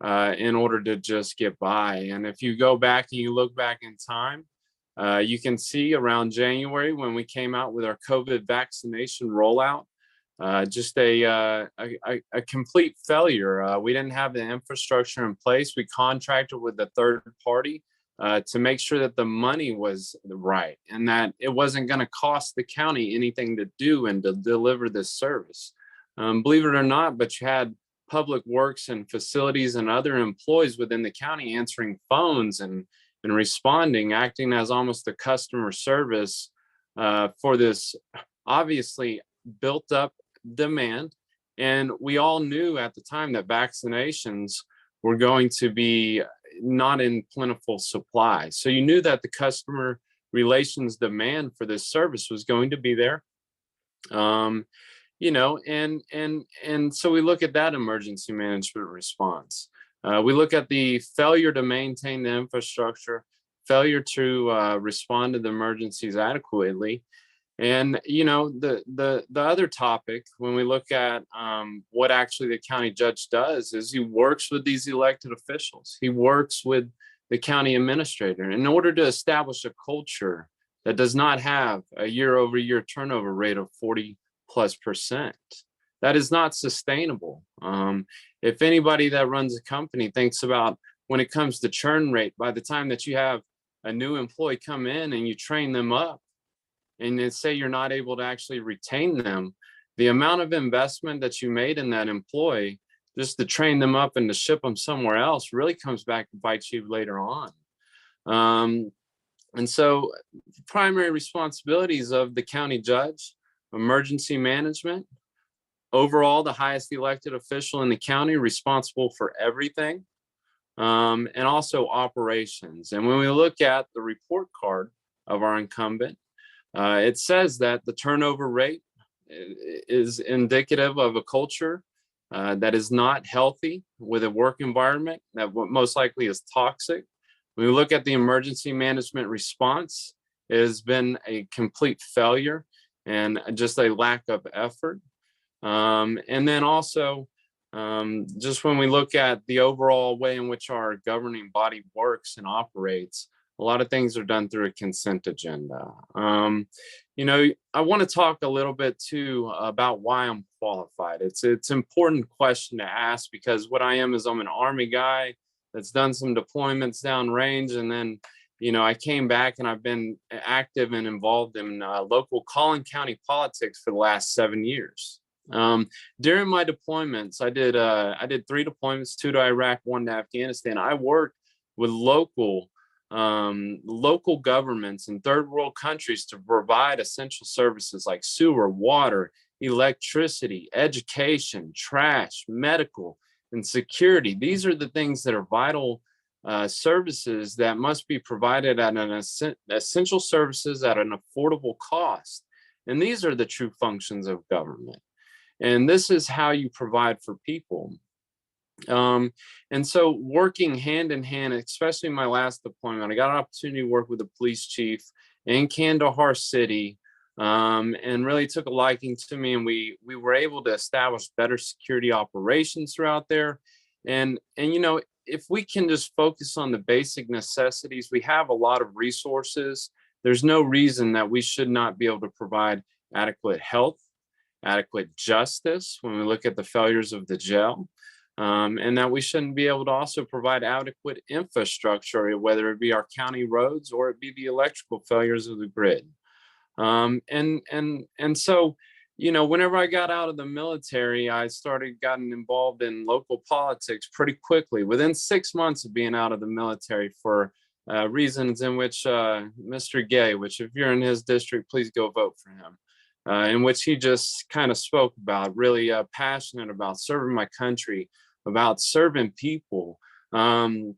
in order to just get by. And if you go back and you look back in time, you can see around January when we came out with our COVID vaccination rollout, just a complete failure. We didn't have the infrastructure in place. We contracted with a third party to make sure that the money was right and that it wasn't going to cost the county anything to do and to deliver this service. Believe it or not, but you had public works and facilities and other employees within the county answering phones and responding, acting as almost a customer service for this obviously built up demand. And we all knew at the time that vaccinations were going to be not in plentiful supply. So you knew that the customer relations demand for this service was going to be there. You know, and so we look at that emergency management response. We look at the failure to maintain the infrastructure, failure to respond to the emergencies adequately. And, you know, the other topic, when we look at what actually the county judge does, is he works with these elected officials. He works with the county administrator in order to establish a culture that does not have a year-over-year turnover rate of 40+%. That is not sustainable. If anybody that runs a company thinks about when it comes to churn rate, by the time that you have a new employee come in and you train them up and then say you're not able to actually retain them, the amount of investment that you made in that employee just to train them up and to ship them somewhere else really comes back to bite you later on. And so primary responsibilities of the county judge: emergency management, overall the highest elected official in the county, responsible for everything, and also operations. And when we look at the report card of our incumbent, it says that the turnover rate is indicative of a culture that is not healthy, with a work environment that most likely is toxic, When we look at the emergency management response, it has been a complete failure and just a lack of effort. And then also, just when we look at the overall way in which our governing body works and operates, a lot of things are done through a consent agenda. You know, I want to talk a little bit too about why I'm qualified. It's an important question to ask, because what I am is I'm an Army guy that's done some deployments downrange, and then, you know, I came back and I've been active and involved in local Collin County politics for the last 7 years. During my deployments, I did 3 deployments, 2 to Iraq, 1 to Afghanistan. I worked with local governments in third world countries to provide essential services like sewer, water, electricity, education, trash, medical, and security. These are the things that are vital services that must be provided at an essential services at an affordable cost. And these are the true functions of government. And this is how you provide for people. And so working hand in hand, especially my last deployment, I got an opportunity to work with the police chief in Kandahar City, and really took a liking to me. And we were able to establish better security operations throughout there. And you know, if we can just focus on the basic necessities, we have a lot of resources. There's no reason that we should not be able to provide adequate health, adequate justice when we look at the failures of the jail. And that we shouldn't be able to also provide adequate infrastructure, whether it be our county roads or it be the electrical failures of the grid. And so, you know, whenever I got out of the military, I gotten involved in local politics pretty quickly, within 6 months of being out of the military, for reasons in which Mr. Gay, which if you're in his district, please go vote for him. In which he just kind of spoke about, really passionate about serving my country, about serving people. And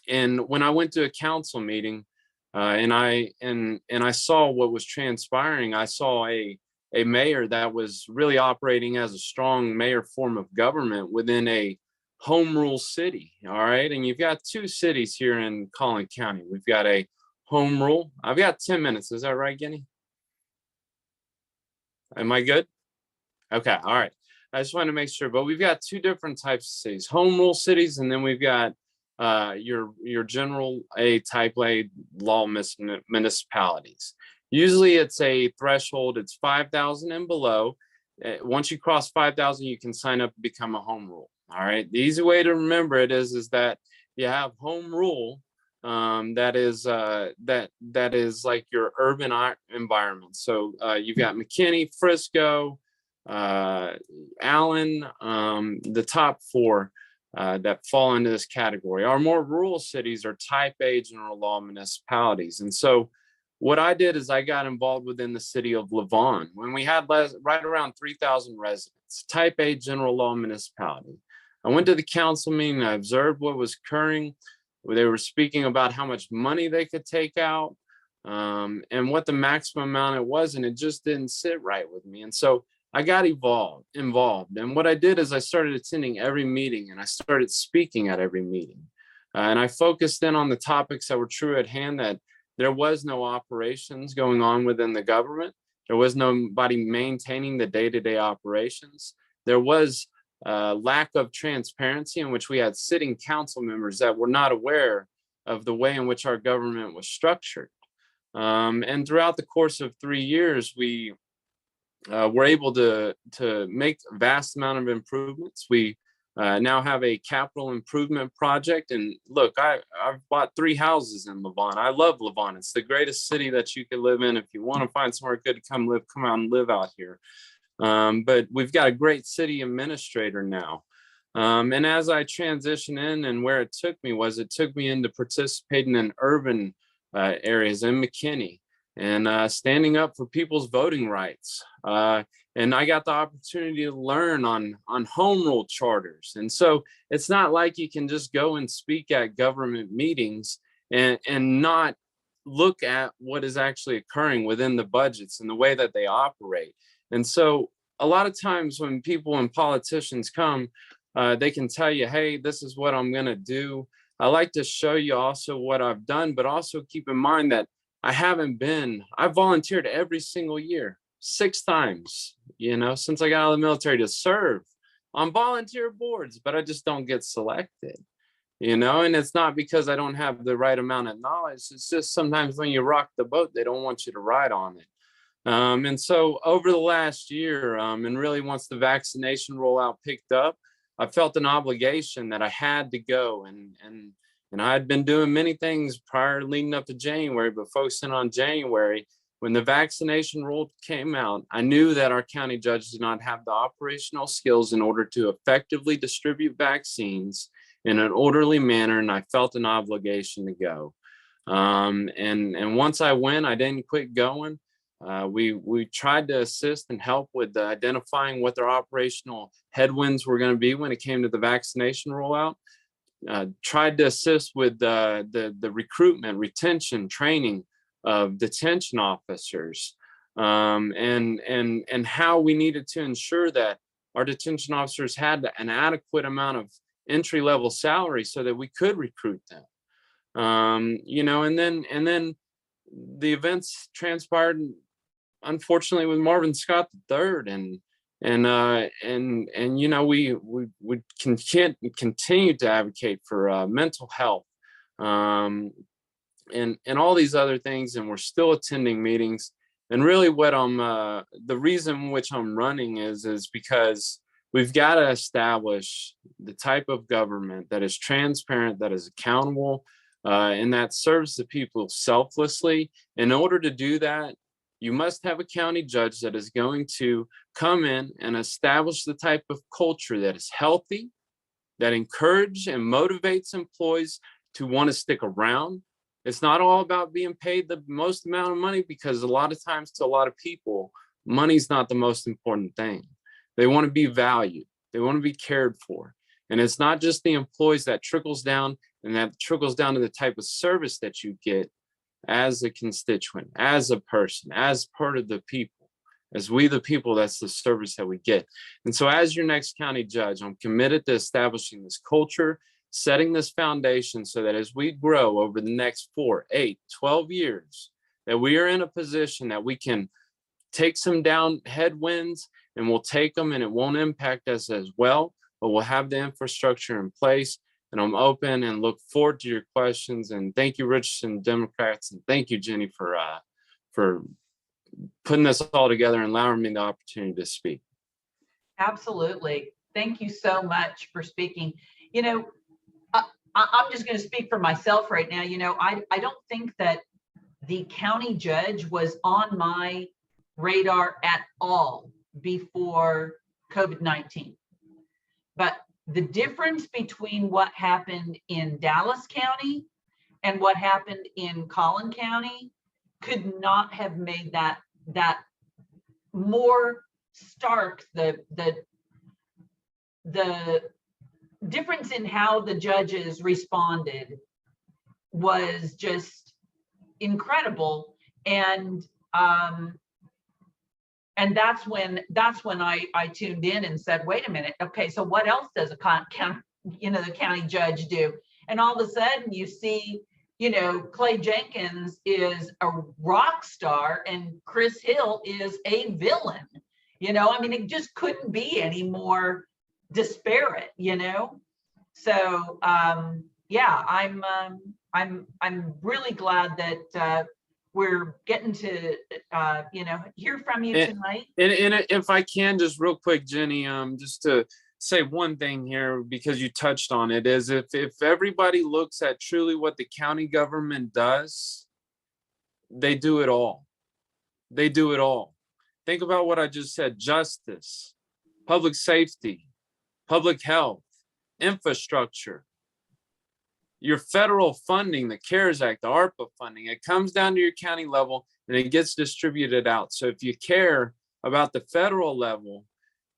when I went to a council meeting and I saw what was transpiring, I saw a mayor that was really operating as a strong mayor form of government within a home rule city. All right. And you've got 2 cities here in Collin County. We've got a home rule. I've got 10 minutes. Is that right, Guinea? Am I good? Okay, all right. I just want to make sure, but we've got 2 different types of cities, home rule cities, and then we've got your general type A law municipalities. Usually it's a threshold, it's 5,000 and below. Once you cross 5,000, you can sign up and become a home rule. All right. The easy way to remember it is that you have home rule, that is like your urban environment. So you've got McKinney, Frisco, Allen, the top 4 that fall into this category. Our more rural cities are type A general law municipalities. And so what I did is I got involved within the city of Lavon when we had right around 3,000 residents, type A general law municipality. I went to the council meeting, I observed what was occurring. They were speaking about how much money they could take out and what the maximum amount it was, and it just didn't sit right with me. And so I got involved. And what I did is I started attending every meeting and I started speaking at every meeting. And I focused in on the topics that were true at hand, that there was no operations going on within the government. There was nobody maintaining the day-to-day operations. There was lack of transparency, in which we had sitting council members that were not aware of the way in which our government was structured. And throughout the course of 3 years, we were able to make a vast amount of improvements. We now have a capital improvement project. And look, I've bought 3 houses in Lavon. I love Lavon. It's the greatest city that you could live in. If you want to find somewhere good to come out and live out here. But we've got a great city administrator now. And as I transition in, and where it took me into participating in urban areas in McKinney and standing up for people's voting rights. And I got the opportunity to learn on home rule charters. And so it's not like you can just go and speak at government meetings and not look at what is actually occurring within the budgets and the way that they operate. And so a lot of times when people and politicians come, they can tell you, hey, this is what I'm going to do. I like to show you also what I've done, but also keep in mind that I volunteered every single year, 6 times, since I got out of the military to serve on volunteer boards, but I just don't get selected, and it's not because I don't have the right amount of knowledge. It's just sometimes when you rock the boat, they don't want you to ride on it. And so over the last year, and really once the vaccination rollout picked up, I felt an obligation that I had to go, and I had been doing many things prior leading up to January, but focusing on January. When the vaccination rule came out, I knew that our county judge did not have the operational skills in order to effectively distribute vaccines in an orderly manner, and I felt an obligation to go. And once I went, I didn't quit going. We tried to assist and help with identifying what their operational headwinds were going to be when it came to the vaccination rollout. Tried to assist with the recruitment, retention, training of detention officers, and how we needed to ensure that our detention officers had an adequate amount of entry-level salary so that we could recruit them. And then the events transpired, unfortunately, with Marvin Scott III, we can continue to advocate for mental health, and all these other things, and we're still attending meetings. And really what the reason which I'm running is because we've got to establish the type of government that is transparent, that is accountable, and that serves the people selflessly. In order to do that, you must have a county judge that is going to come in and establish the type of culture that is healthy, that encourages and motivates employees to want to stick around. It's not all about being paid the most amount of money, because a lot of times to a lot of people, money's not the most important thing. They want to be valued. They want to be cared for. And it's not just the employees, that trickles down, and that trickles down to the type of service that you get as a constituent, as a person, as part of the people, as we the people. That's the service that we get. And so as your next county judge, I'm committed to establishing this culture, setting this foundation so that as we grow over the next 4, 8, 12 years, that we are in a position that we can take some down headwinds, and we'll take them, and it won't impact us as well, but we'll have the infrastructure in place. And I'm open and look forward to your questions. And thank you, Richardson Democrats, and thank you, Jenny, for putting this all together and allowing me the opportunity to speak. Absolutely. Thank you so much for speaking. I'm just going to speak for myself right now. I don't think that the county judge was on my radar at all before COVID-19. But the difference between what happened in Dallas County and what happened in Collin County could not have made that more stark. The difference in how the judges responded was just incredible. And that's when I tuned in and said, wait a minute, okay, so what else does the county judge do? And all of a sudden you see, Clay Jenkins is a rock star and Chris Hill is a villain. It just couldn't be any more disparate, So yeah, I'm really glad that we're getting to hear from you tonight. And if I can, just real quick, Jenny, just to say one thing here, because you touched on it, is if everybody looks at truly what the county government does, they do it all. They do it all. Think about what I just said: justice, public safety, public health, infrastructure, your federal funding, the CARES Act, the ARPA funding. It comes down to your county level and it gets distributed out. So if you care about the federal level,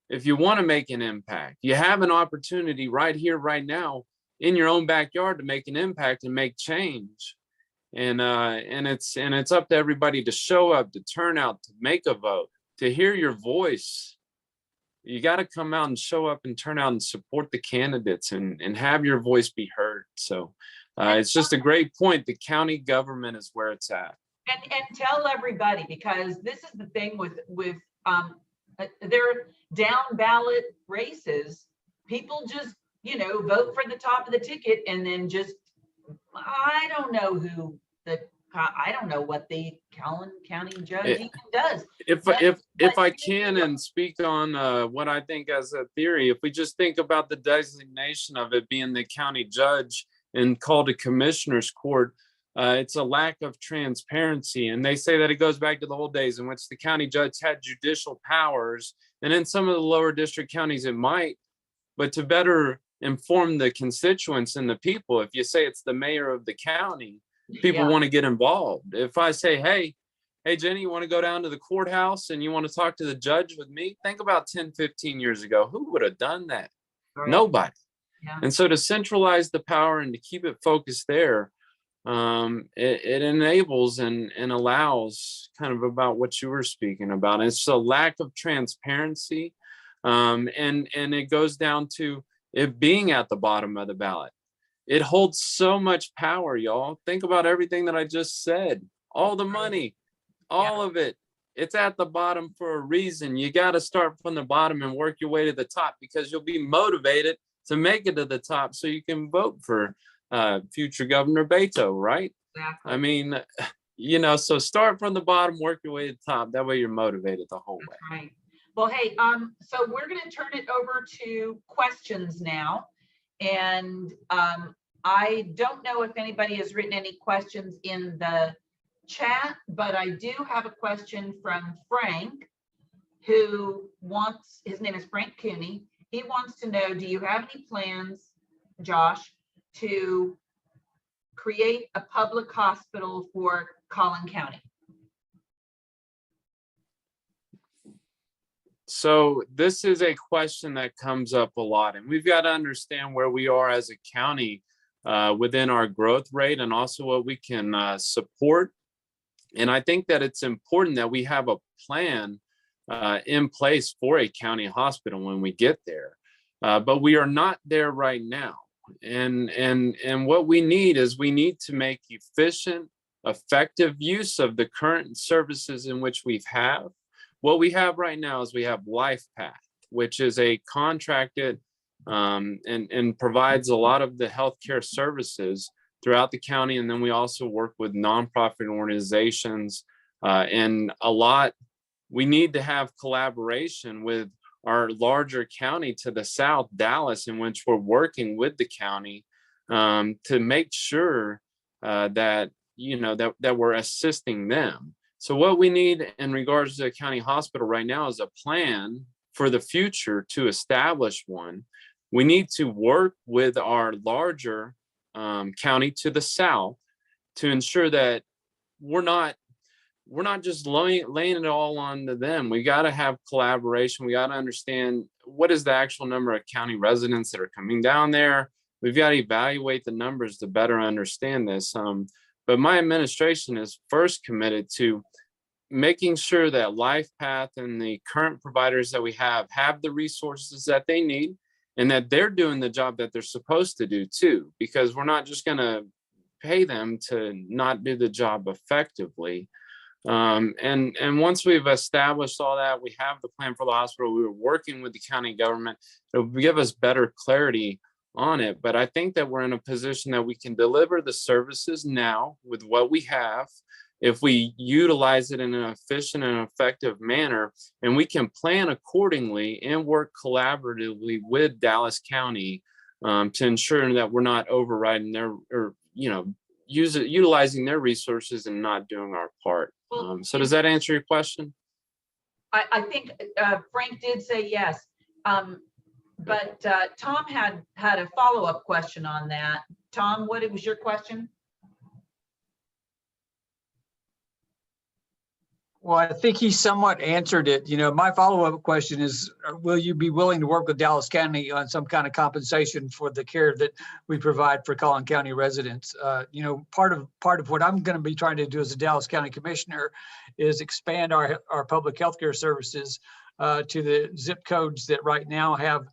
if you want to make an impact, you have an opportunity right here, right now, in your own backyard to make an impact and make change. And it's up to everybody to show up, to turn out, to make a vote, to hear your voice, you got to come out and show up and turn out and support the candidates and have your voice be heard. So it's just a great point. The county government is where it's at. And tell everybody, because this is the thing with their down ballot races, people just, you know, vote for the top of the ticket and then just, I don't know what the Collin County judge even does. If I can and speak on what I think as a theory, if we just think about the designation of it being the county judge and called a commissioner's court, it's a lack of transparency. And they say that it goes back to the old days in which the county judge had judicial powers. And in some of the lower district counties, it might, but to better inform the constituents and the people, if you say it's the mayor of the county, people want to get involved. If I say, hey, Jenny, you want to go down to the courthouse and you want to talk to the judge with me? Think about 10, 15 years ago, who would have done that? Right. Nobody. Yeah. And so to centralize the power and to keep it focused there, it enables and allows kind of about what you were speaking about. It's a lack of transparency. And it goes down to it being at the bottom of the ballot. It holds so much power, y'all. Think about everything that I just said. All the money, all of it. It's at the bottom for a reason. You got to start from the bottom and work your way to the top, because you'll be motivated to make it to the top so you can vote for future Governor Beto, right? Exactly. I mean, you know, so start from the bottom, work your way to the top. That way you're motivated the whole way. Right. Well, hey, so we're going to turn it over to questions now. And I don't know if anybody has written any questions in the chat, but I do have a question from Frank, who wants, his name is Frank Cooney. He wants to know, do you have any plans, Josh, to create a public hospital for Collin County? So this is a question that comes up a lot, and we've got to understand where we are as a county within our growth rate and also what we can support. And I think that it's important that we have a plan in place for a county hospital when we get there. But we are not there right now. And what we need is we need to make efficient, effective use of the current services in which we have. What we have right now is we have LifePath, which is a contracted and provides a lot of the healthcare services throughout the county. And then we also work with nonprofit organizations and a lot. We need to have collaboration with our larger county to the south, Dallas, in which we're working with the county to make sure that, you know, that we're assisting them. So what we need in regards to the county hospital right now is a plan for the future to establish one. We need to work with our larger county to the south to ensure that we're not just laying it all onto them. We got to have collaboration. We got to understand what is the actual number of county residents that are coming down there. We've got to evaluate the numbers to better understand this. But my administration is first committed to making sure that LifePath and the current providers that we have the resources that they need and that they're doing the job that they're supposed to do too, because we're not just going to pay them to not do the job effectively. And once we've established all that, we have the plan for the hospital, we were working with the county government, it'll give us better clarity on it. But I think that we're in a position that we can deliver the services now with what we have, if we utilize it in an efficient and effective manner, and we can plan accordingly and work collaboratively with Dallas County to ensure that we're not overriding their, or, you know, utilizing their resources and not doing our part. So does that answer your question? I think Frank did say yes. But Tom had a follow-up question on that. Tom, what was your question? Well, I think he somewhat answered it. You know, my follow-up question is, will you be willing to work with Dallas County on some kind of compensation for the care that we provide for Collin County residents? You know, part of what I'm going to be trying to do as a Dallas County Commissioner is expand our public healthcare services to the zip codes that right now have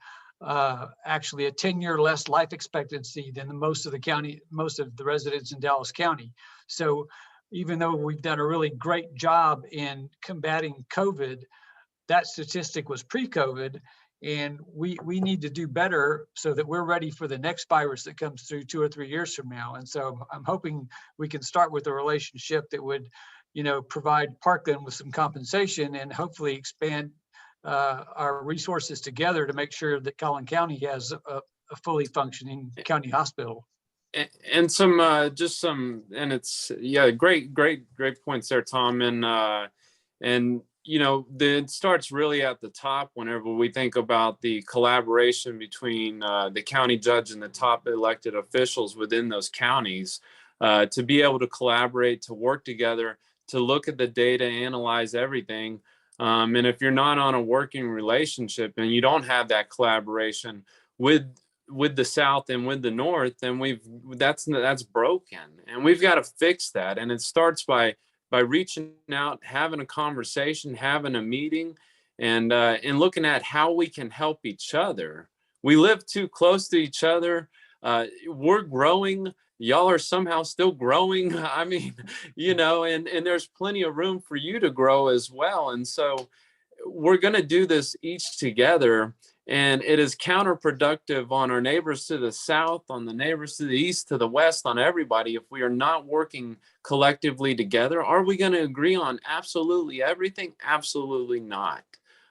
actually a 10-year less life expectancy than most of the residents in Dallas County. So even though we've done a really great job in combating COVID, that statistic was pre-COVID, and we need to do better so that we're ready for the next virus that comes through 2 or 3 years from now. And so I'm hoping we can start with a relationship that would, you know, provide Parkland with some compensation and hopefully expand our resources together to make sure that Collin County has a fully functioning county hospital. And some and it's great points there, Tom. And you know, it starts really at the top whenever we think about the collaboration between the county judge and the top elected officials within those counties, to be able to collaborate, to work together, to look at the data, analyze everything. And if you're not on a working relationship and you don't have that collaboration with the South and with the North, then that's broken, and we've got to fix that. And it starts by reaching out, having a conversation, having a meeting, and looking at how we can help each other. We live too close to each other. We're growing. Y'all are somehow still growing. I mean, you know, and there's plenty of room for you to grow as well. And so we're going to do this each together. And it is counterproductive on our neighbors to the south, on the neighbors to the east, to the west, on everybody, if we are not working collectively together. Are we going to agree on absolutely everything? Absolutely not.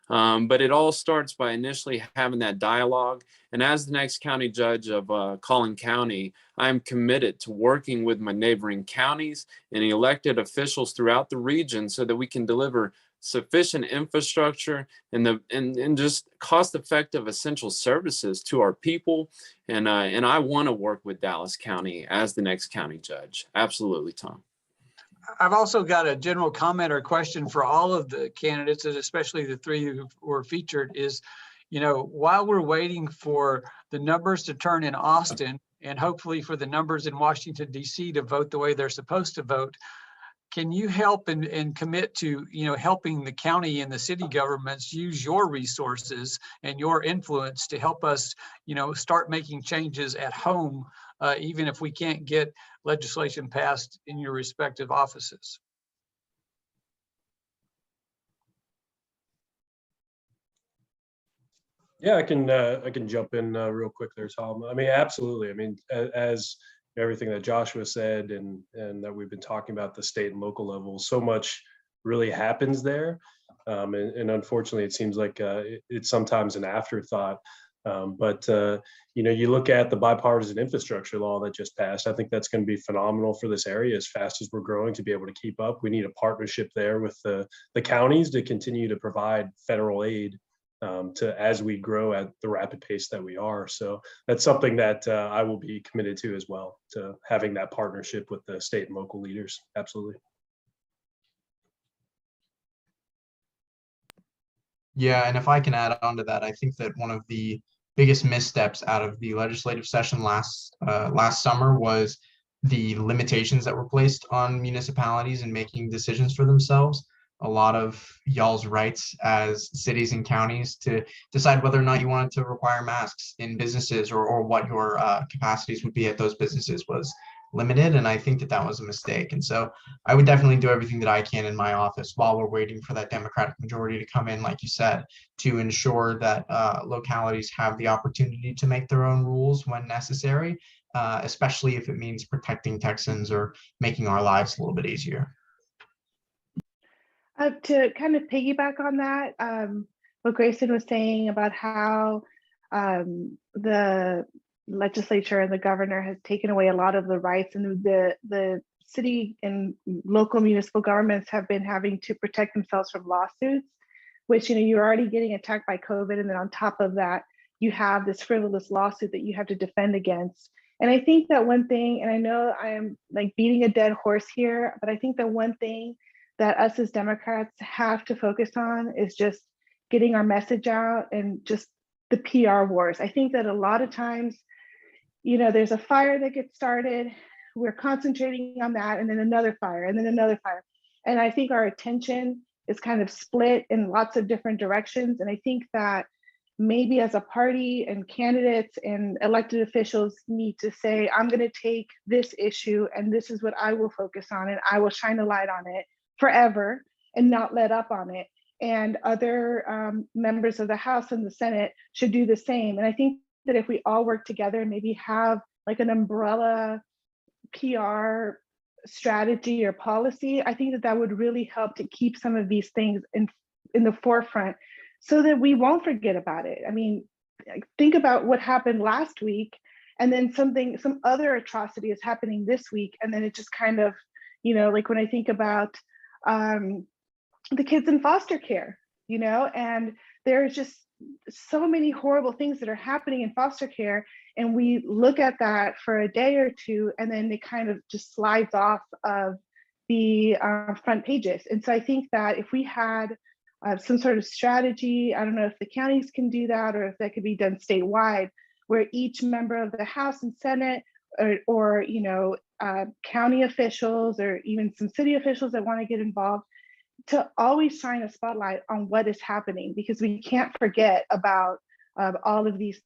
But it all starts by initially having that dialogue. And as the next county judge of Collin County, I'm committed to working with my neighboring counties and elected officials throughout the region so that we can deliver sufficient infrastructure and just cost-effective essential services to our people. And I want to work with Dallas County as the next county judge. Absolutely, Tom. I've also got a general comment or question for all of the candidates, and especially the three who were featured, is, you know, while we're waiting for the numbers to turn in Austin and hopefully for the numbers in Washington, D.C. to vote the way they're supposed to vote, can you help and commit to, you know, helping the county and the city governments use your resources and your influence to help us, you know, start making changes at home, even if we can't get legislation passed in your respective offices? Yeah, I can jump in real quick there, Tom. I mean, absolutely. I mean, as everything that Joshua said and that we've been talking about, the state and local level, so much really happens there. And unfortunately, it seems like it's sometimes an afterthought. But you know, you look at the bipartisan infrastructure law that just passed. I think that's going to be phenomenal for this area as fast as we're growing to be able to keep up. We need a partnership there with the counties to continue to provide federal aid as we grow at the rapid pace that we are. So that's something that I will be committed to as well, to having that partnership with the state and local leaders. Absolutely. Yeah, and if I can add on to that, I think that one of the biggest missteps out of the legislative session last summer was the limitations that were placed on municipalities in making decisions for themselves. A lot of y'all's rights as cities and counties to decide whether or not you wanted to require masks in businesses or what your capacities would be at those businesses was limited. And I think that that was a mistake. And so I would definitely do everything that I can in my office while we're waiting for that Democratic majority to come in, like you said, to ensure that localities have the opportunity to make their own rules when necessary, especially if it means protecting Texans or making our lives a little bit easier. To kind of piggyback on that, what Graeson was saying about how the legislature and the governor has taken away a lot of the rights, and the city and local municipal governments have been having to protect themselves from lawsuits, which, you know, you're already getting attacked by COVID, and then on top of that, you have this frivolous lawsuit that you have to defend against. And I think that one thing, and I know I am like beating a dead horse here, but I think that one thing that us as Democrats have to focus on is just getting our message out and just the PR wars. I think that a lot of times, you know, there's a fire that gets started, we're concentrating on that, and then another fire, and then another fire. And I think our attention is kind of split in lots of different directions. And I think that maybe as a party and candidates and elected officials need to say, I'm going to take this issue and this is what I will focus on, and I will shine a light on it forever and not let up on it. And other members of the House and the Senate should do the same. And I think that if we all work together and maybe have like an umbrella PR strategy or policy, I think that that would really help to keep some of these things in the forefront so that we won't forget about it. I mean, think about what happened last week, and then some other atrocity is happening this week. And then it just kind of, you know, like when I think about the kids in foster care, you know, and there's just so many horrible things that are happening in foster care. And we look at that for a day or two, and then it kind of just slides off of the front pages. And so I think that if we had some sort of strategy, I don't know if the counties can do that or if that could be done statewide, where each member of the House and Senate or you know, county officials or even some city officials that want to get involved, to always shine a spotlight on what is happening, because we can't forget about all of these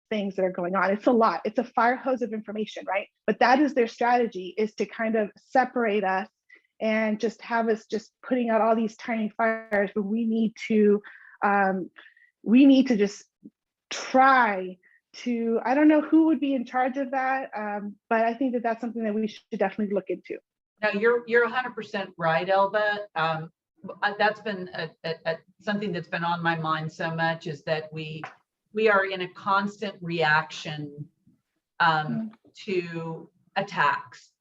things that are going on. It's a lot. It's a fire hose of information, right? But that is their strategy, is to kind of separate us and just have us just putting out all these tiny fires. But we need to just try to, I don't know who would be in charge of that, but I think that that's something that we should definitely look into. No, you're 100% right, Elva. That's been something that's been on my mind so much, is that we are in a constant reaction to attacks,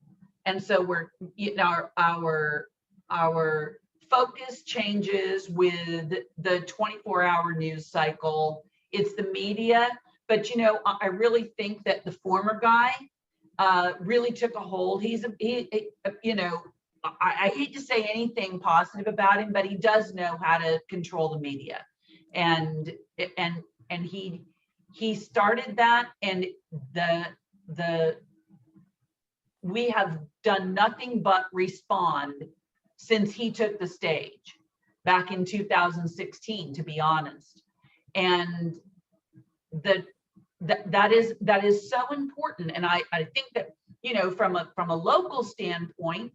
and so we're, you know, our focus changes with the 24-hour news cycle. It's the media, but you know, I really think that the former guy really took a hold. You know, I hate to say anything positive about him, but he does know how to control the media, and he started that, and we have done nothing but respond since he took the stage back in 2016, to be honest. And that is so important. And I think that, you know, from a local standpoint,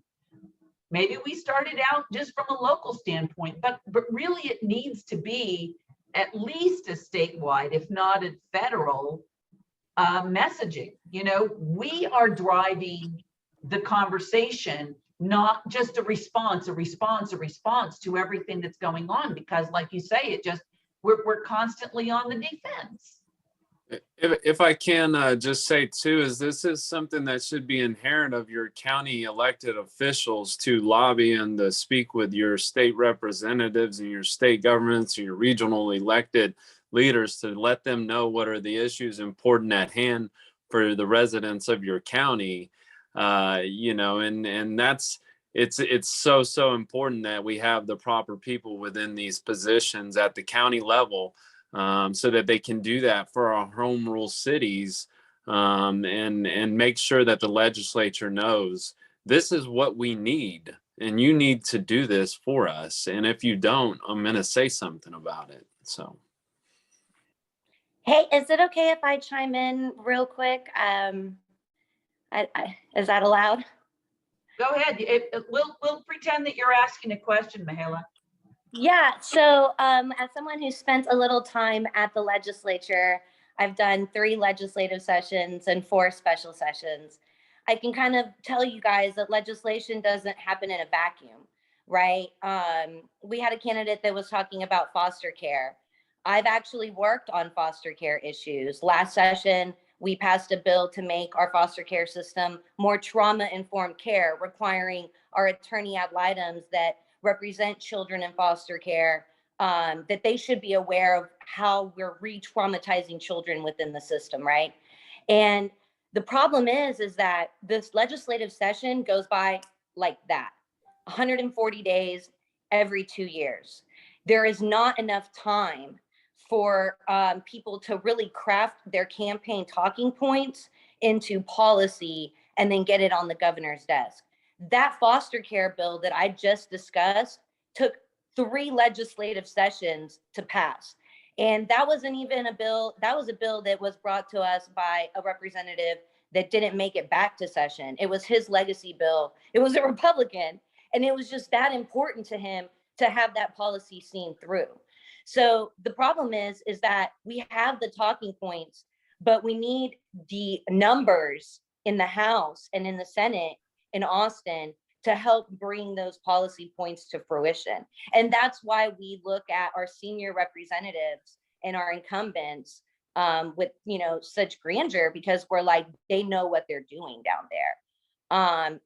maybe we started out just from a local standpoint, but really it needs to be at least a statewide, if not a federal messaging. You know, we are driving the conversation, not just a response to everything that's going on, because like you say, we're constantly on the defense. If I can just say too, is this is something that should be inherent of your county elected officials, to lobby and to speak with your state representatives and your state governments and your regional elected leaders, to let them know what are the issues important at hand for the residents of your county. You know, and that's, it's so important that we have the proper people within these positions at the county level, so that they can do that for our home rule cities, and make sure that the legislature knows this is what we need, and you need to do this for us. And if you don't, I'm going to say something about it. So. Hey, is it okay if I chime in real quick? Is that allowed? Go ahead. We'll pretend that you're asking a question, Mihaela. Yeah, so as someone who spent a little time at the legislature, I've done 3 legislative sessions and 4 special sessions. I can kind of tell you guys that legislation doesn't happen in a vacuum, right? We had a candidate that was talking about foster care. I've actually worked on foster care issues. Last session, we passed a bill to make our foster care system more trauma-informed care, requiring our attorney ad litem that represent children in foster care, that they should be aware of how we're re-traumatizing children within the system, right? And the problem is that this legislative session goes by like that. 140 days every 2 years. There is not enough time for people to really craft their campaign talking points into policy and then get it on the governor's desk. That foster care bill that I just discussed took 3 legislative sessions to pass. And that wasn't even a bill, that was a bill that was brought to us by a representative that didn't make it back to session. It was his legacy bill. It was a Republican. And it was just that important to him to have that policy seen through. So the problem is that we have the talking points, but we need the numbers in the House and in the Senate in Austin to help bring those policy points to fruition. And that's why we look at our senior representatives and our incumbents with, you know, such grandeur, because we're like, they know what they're doing down there.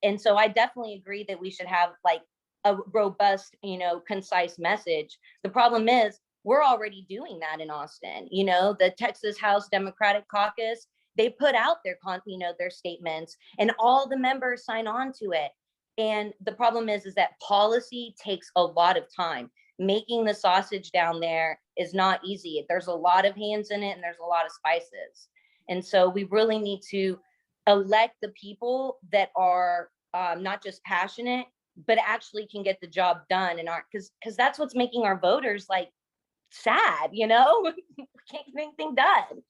And so I definitely agree that we should have like a robust, you know, concise message. The problem is we're already doing that in Austin. You know, the Texas House Democratic Caucus, they put out their, you know, their statements, and all the members sign on to it. And the problem is that policy takes a lot of time. Making the sausage down there is not easy. There's a lot of hands in it, and there's a lot of spices. And so we really need to elect the people that are not just passionate, but actually can get the job done, and aren't, because that's what's making our voters like sad, you know. We can't get anything done.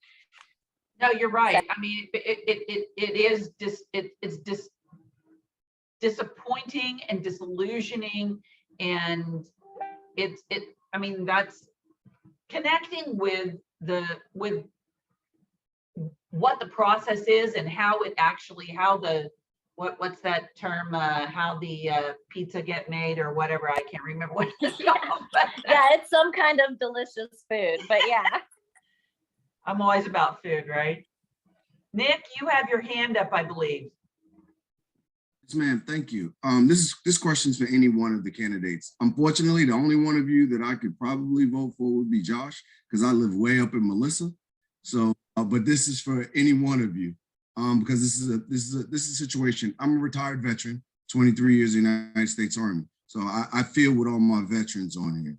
No, you're right. I mean, it's disappointing and disillusioning, and I mean, that's connecting with what the process is and how it actually, how the what's that term, how the pizza get made or whatever. I can't remember what it's called. Yeah, it's some kind of delicious food, but yeah. I'm always about food, right? Nick, you have your hand up, I believe. Yes, ma'am. Thank you. This question is for any one of the candidates. Unfortunately, the only one of you that I could probably vote for would be Josh, because I live way up in Melissa. So, but this is for any one of you, because this is a situation. I'm a retired veteran, 23 years in the United States Army. So I feel with all my veterans on here.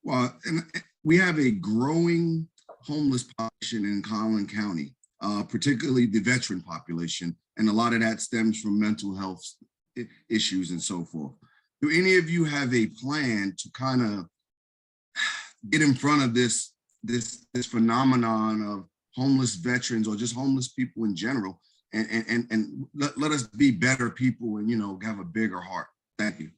Well, and we have a growing homeless population in Collin County, particularly the veteran population. And a lot of that stems from mental health issues and so forth. Do any of you have a plan to kind of get in front of this phenomenon of homeless veterans, or just homeless people in general, and let us be better people and, you know, have a bigger heart? Thank you.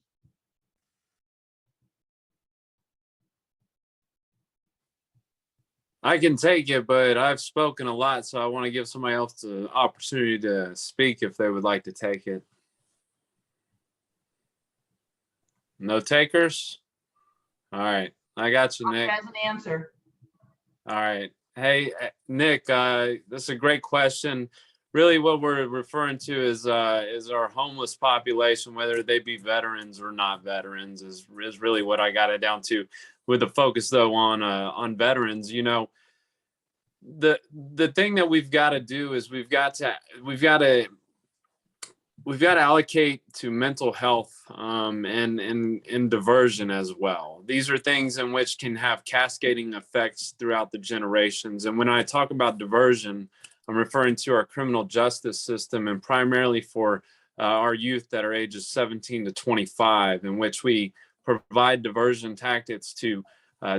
I can take it, but I've spoken a lot, so I want to give somebody else the opportunity to speak if they would like to take it. No takers? All right. I got you, Nick. Has an answer. All right. Hey, Nick, that's a great question. Really what we're referring to is our homeless population, whether they be veterans or not veterans, is really what I got it down to, with the focus though on veterans. You know, the thing that we've got to do is we've got to allocate to mental health and diversion as well. These are things in which can have cascading effects throughout the generations. And when I talk about diversion, I'm referring to our criminal justice system, and primarily for our youth that are ages 17 to 25, in which we provide diversion tactics to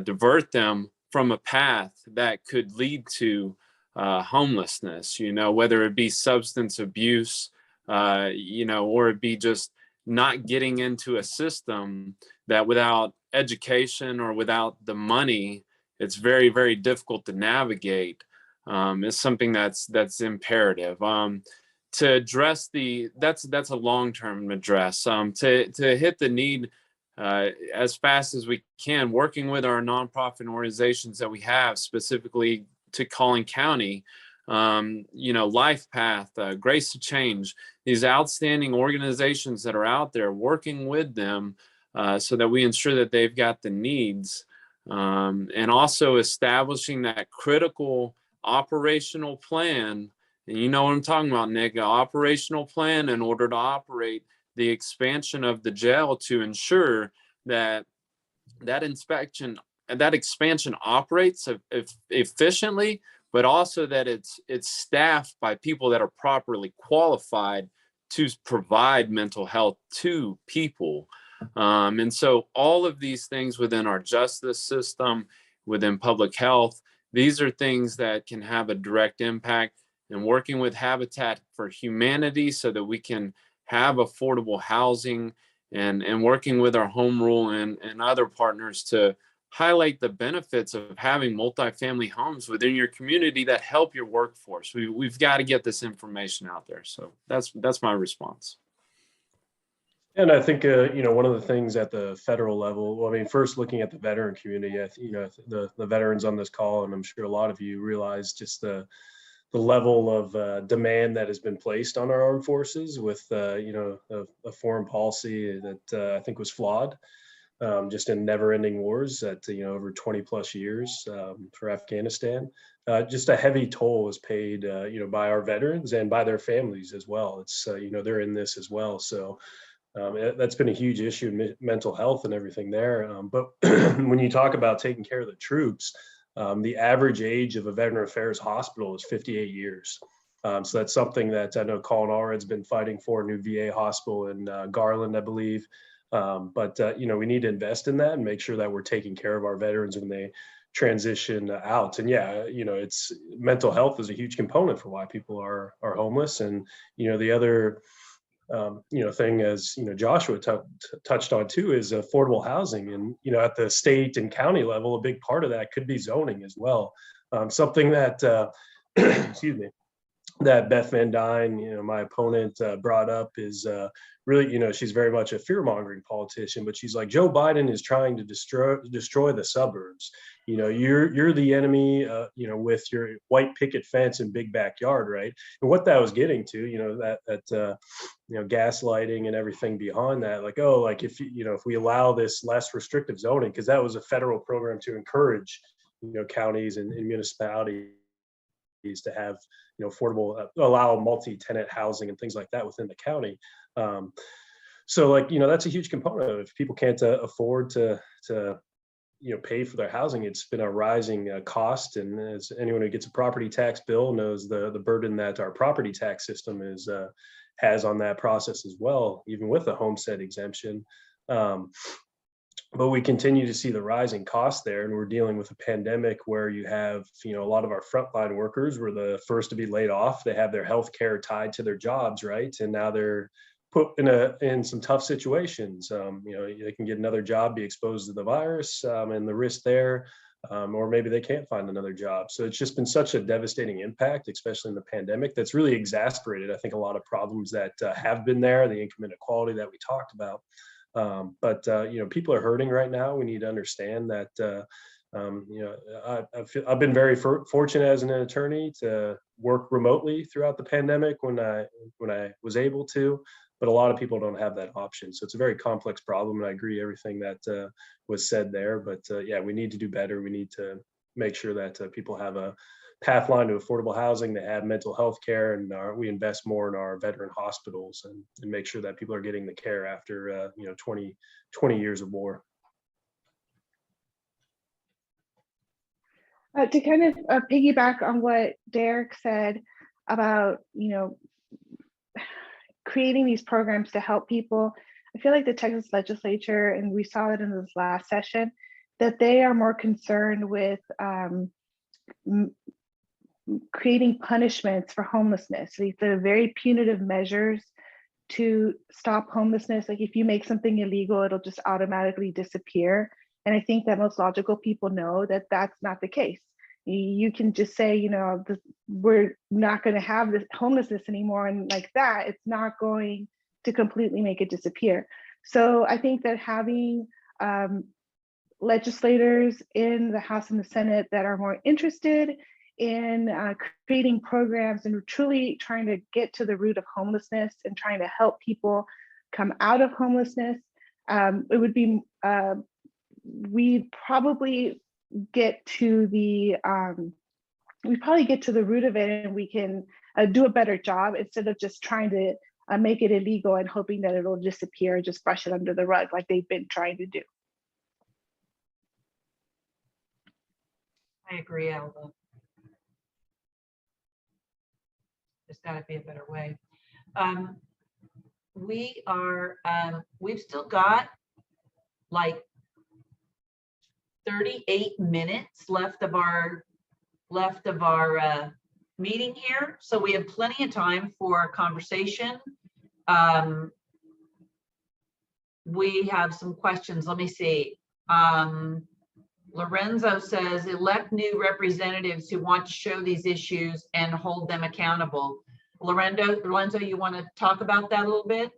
divert them from a path that could lead to homelessness, you know, whether it be substance abuse, you know, or it be just not getting into a system that without education or without the money, it's very, very difficult to navigate. Is something that's imperative. To address that's a long-term address. To hit the need as fast as we can, working with our nonprofit organizations that we have, specifically to Collin County, you know, Life Path, Grace to Change, these outstanding organizations that are out there, working with them so that we ensure that they've got the needs, and also establishing that critical operational plan. And you know what I'm talking about, Nick, an operational plan in order to operate the expansion of the jail to ensure that that expansion operates efficiently, but also that it's staffed by people that are properly qualified to provide mental health to people. And so all of these things within our justice system, within public health, these are things that can have a direct impact. And working with Habitat for Humanity so that we can have affordable housing, and working with our home rule and other partners to highlight the benefits of having multifamily homes within your community that help your workforce. We've got to get this information out there. So that's my response. And I think, one of the things at the federal level, well, I mean, first looking at the veteran community, the veterans on this call, and I'm sure a lot of you realize just the level of demand that has been placed on our armed forces with, a foreign policy that I think was flawed, just in never-ending wars that, over 20 plus years for Afghanistan. Just a heavy toll is paid, by our veterans and by their families as well. It's, they're in this as well. So that's been a huge issue in mental health and everything there. But when you talk about taking care of the troops, the average age of a veteran affairs hospital is 58 years. So that's something that I know Collin Allred's been fighting for, a new VA hospital in Garland, I believe. But we need to invest in that and make sure that we're taking care of our veterans when they transition out. And it's mental health is a huge component for why people are homeless. And, the other thing, as Joshua touched on too, is affordable housing. And at the state and county level, a big part of that could be zoning as well. Something that excuse me, that Beth Van Dyne, my opponent, brought up is really, she's very much a fear-mongering politician, but she's like, Joe Biden is trying to destroy the suburbs. You're the enemy, with your white picket fence and big backyard, right? And what that was getting to, that gaslighting and everything behind that, like, oh, like if we allow this less restrictive zoning, because that was a federal program to encourage, counties and municipalities to have affordable, allow multi-tenant housing and things like that within the county. So that's a huge component of it. If people can't afford to pay for their housing, it's been a rising cost. And as anyone who gets a property tax bill knows, the burden that our property tax system has on that process as well, even with the homestead exemption. But we continue to see the rising costs there, and we're dealing with a pandemic where you have, a lot of our frontline workers were the first to be laid off. They have their health care tied to their jobs, right? And now they're put in some tough situations. They can get another job, be exposed to the virus, and the risk there, or maybe they can't find another job. So it's just been such a devastating impact, especially in the pandemic, that's really exasperated, I think, a lot of problems that have been there, the income inequality that we talked about. But people are hurting right now. We need to understand that, I've been very fortunate as an attorney to work remotely throughout the pandemic when I was able to, but a lot of people don't have that option. So it's a very complex problem, and I agree everything that was said there. But we need to do better. We need to make sure that people have a path line to affordable housing, they have mental health care, and we invest more in our veteran hospitals and make sure that people are getting the care after 20 years of war. To kind of piggyback on what Derrik said about, creating these programs to help people, I feel like the Texas legislature, and we saw it in this last session, that they are more concerned with creating punishments for homelessness. The very punitive measures to stop homelessness. Like if you make something illegal, it'll just automatically disappear. And I think that most logical people know that that's not the case. You can just say, we're not going to have this homelessness anymore. And like that, it's not going to completely make it disappear. So I think that having legislators in the House and the Senate that are more interested in creating programs and truly trying to get to the root of homelessness and trying to help people come out of homelessness, it would be, we'd probably get to the root of it, and we can do a better job instead of just trying to make it illegal and hoping that it'll disappear and just brush it under the rug like they've been trying to do. I agree, Elva. There's got to be a better way. We've still got like 38 minutes left of our meeting here, so we have plenty of time for conversation. We have some questions. Let me see. Lorenzo says, elect new representatives who want to show these issues and hold them accountable. Lorenzo, you want to talk about that a little bit?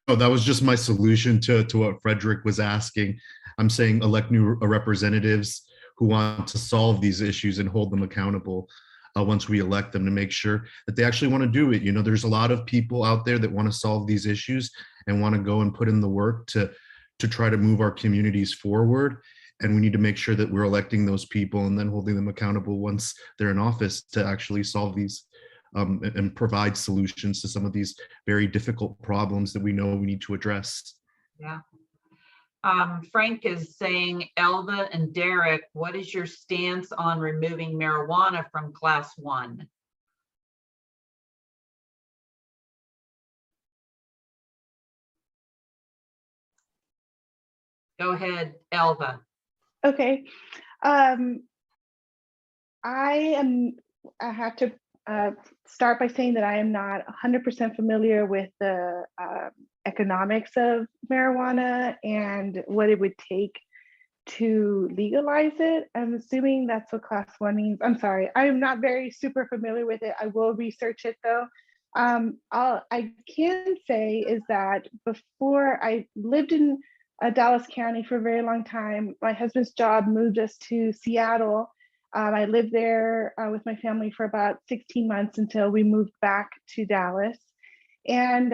Oh, that was just my solution to what Frederick was asking. I'm saying elect new representatives who want to solve these issues and hold them accountable once we elect them, to make sure that they actually want to do it. You know, there's a lot of people out there that want to solve these issues and want to go and put in the work to try to move our communities forward. And we need to make sure that we're electing those people and then holding them accountable once they're in office to actually solve these and provide solutions to some of these very difficult problems that we know we need to address. Yeah. Frank is saying, Elva and Derek, what is your stance on removing marijuana from Class 1? Go ahead, Elva. Okay. I have to start by saying that I am not 100% familiar with the economics of marijuana and what it would take to legalize it. I'm assuming that's what Class 1 means. I'm sorry, I'm not very super familiar with it. I will research it though. I can say is that before I lived in Dallas County for a very long time. My husband's job moved us to Seattle. I lived there with my family for about 16 months until we moved back to Dallas. And,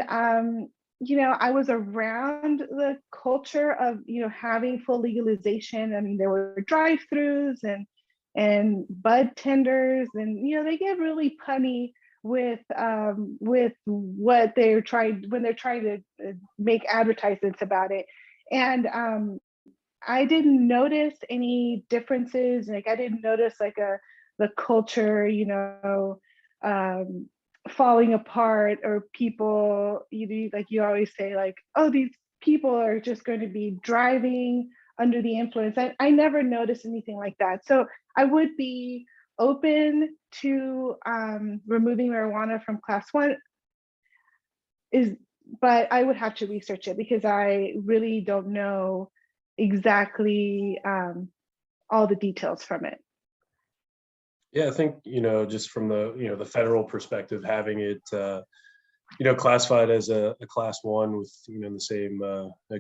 you know, I was around the culture of, you know, having full legalization. I mean, there were drive-throughs and bud tenders, and, you know, they get really punny with what they're trying, when they're trying to make advertisements about it. And I didn't notice any differences. Like I didn't notice like the culture, you know, falling apart, or people, like you always say, like, oh, these people are just going to be driving under the influence. I never noticed anything like that. So I would be open to removing marijuana from Class 1. But I would have to research it because I really don't know exactly all the details from it. Yeah, I think, you know, just from the, you know, the federal perspective, having it, you know, classified as a Class 1 with, you know, the same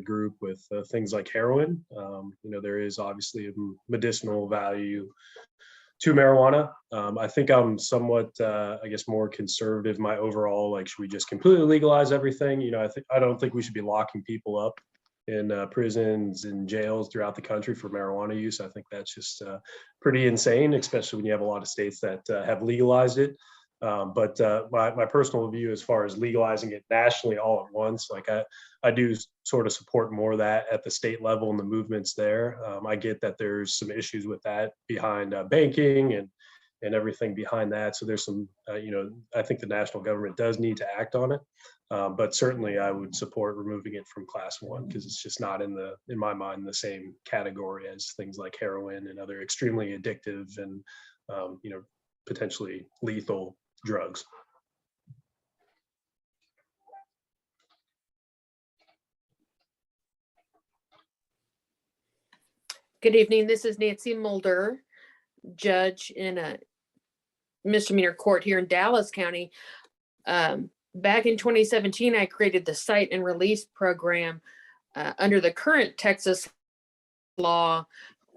group with things like heroin, you know, there is obviously a medicinal value to marijuana. I think I'm somewhat, I guess, more conservative. My overall, like, should we just completely legalize everything? You know, I don't think we should be locking people up in prisons and jails throughout the country for marijuana use. I think that's just pretty insane, especially when you have a lot of states that have legalized it. But my personal view as far as legalizing it nationally all at once, like I do sort of support more of that at the state level and the movements there. I get that there's some issues with that behind banking and everything behind that. So there's some, you know, I think the national government does need to act on it. But certainly I would support removing it from Class 1 because it's just not in my mind, the same category as things like heroin and other extremely addictive and, you know, potentially lethal drugs. Good evening. This is Nancy Mulder, judge in a misdemeanor court here in Dallas County. Back in 2017, I created the cite and release program under the current Texas law,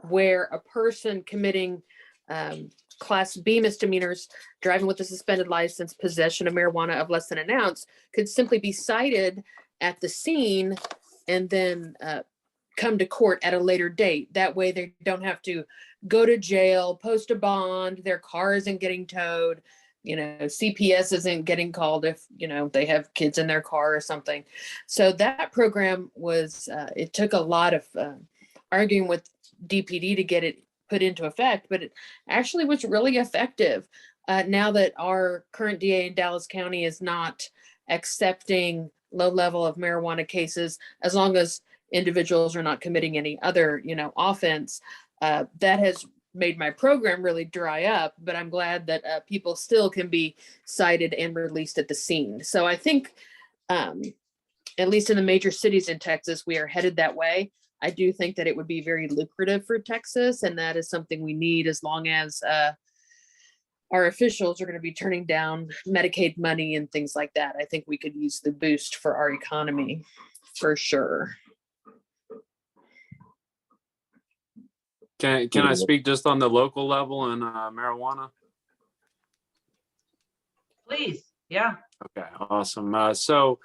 where a person committing Class B misdemeanors, driving with a suspended license, possession of marijuana of less than an ounce, could simply be cited at the scene and then come to court at a later date. That way they don't have to go to jail, post a bond, their car isn't getting towed. CPS isn't getting called if, they have kids in their car or something. So that program was, it took a lot of arguing with DPD to get it put into effect, but it actually was really effective. Now that our current DA in Dallas County is not accepting low level of marijuana cases, as long as individuals are not committing any other, offense, that has made my program really dry up, but I'm glad that people still can be cited and released at the scene. So I think, at least in the major cities in Texas, we are headed that way. I do think that it would be very lucrative for Texas, and that is something we need as long as our officials are going to be turning down Medicaid money and things like that. I think we could use the boost for our economy for sure. Can I speak just on the local level and marijuana? Please, yeah. Okay, awesome. So,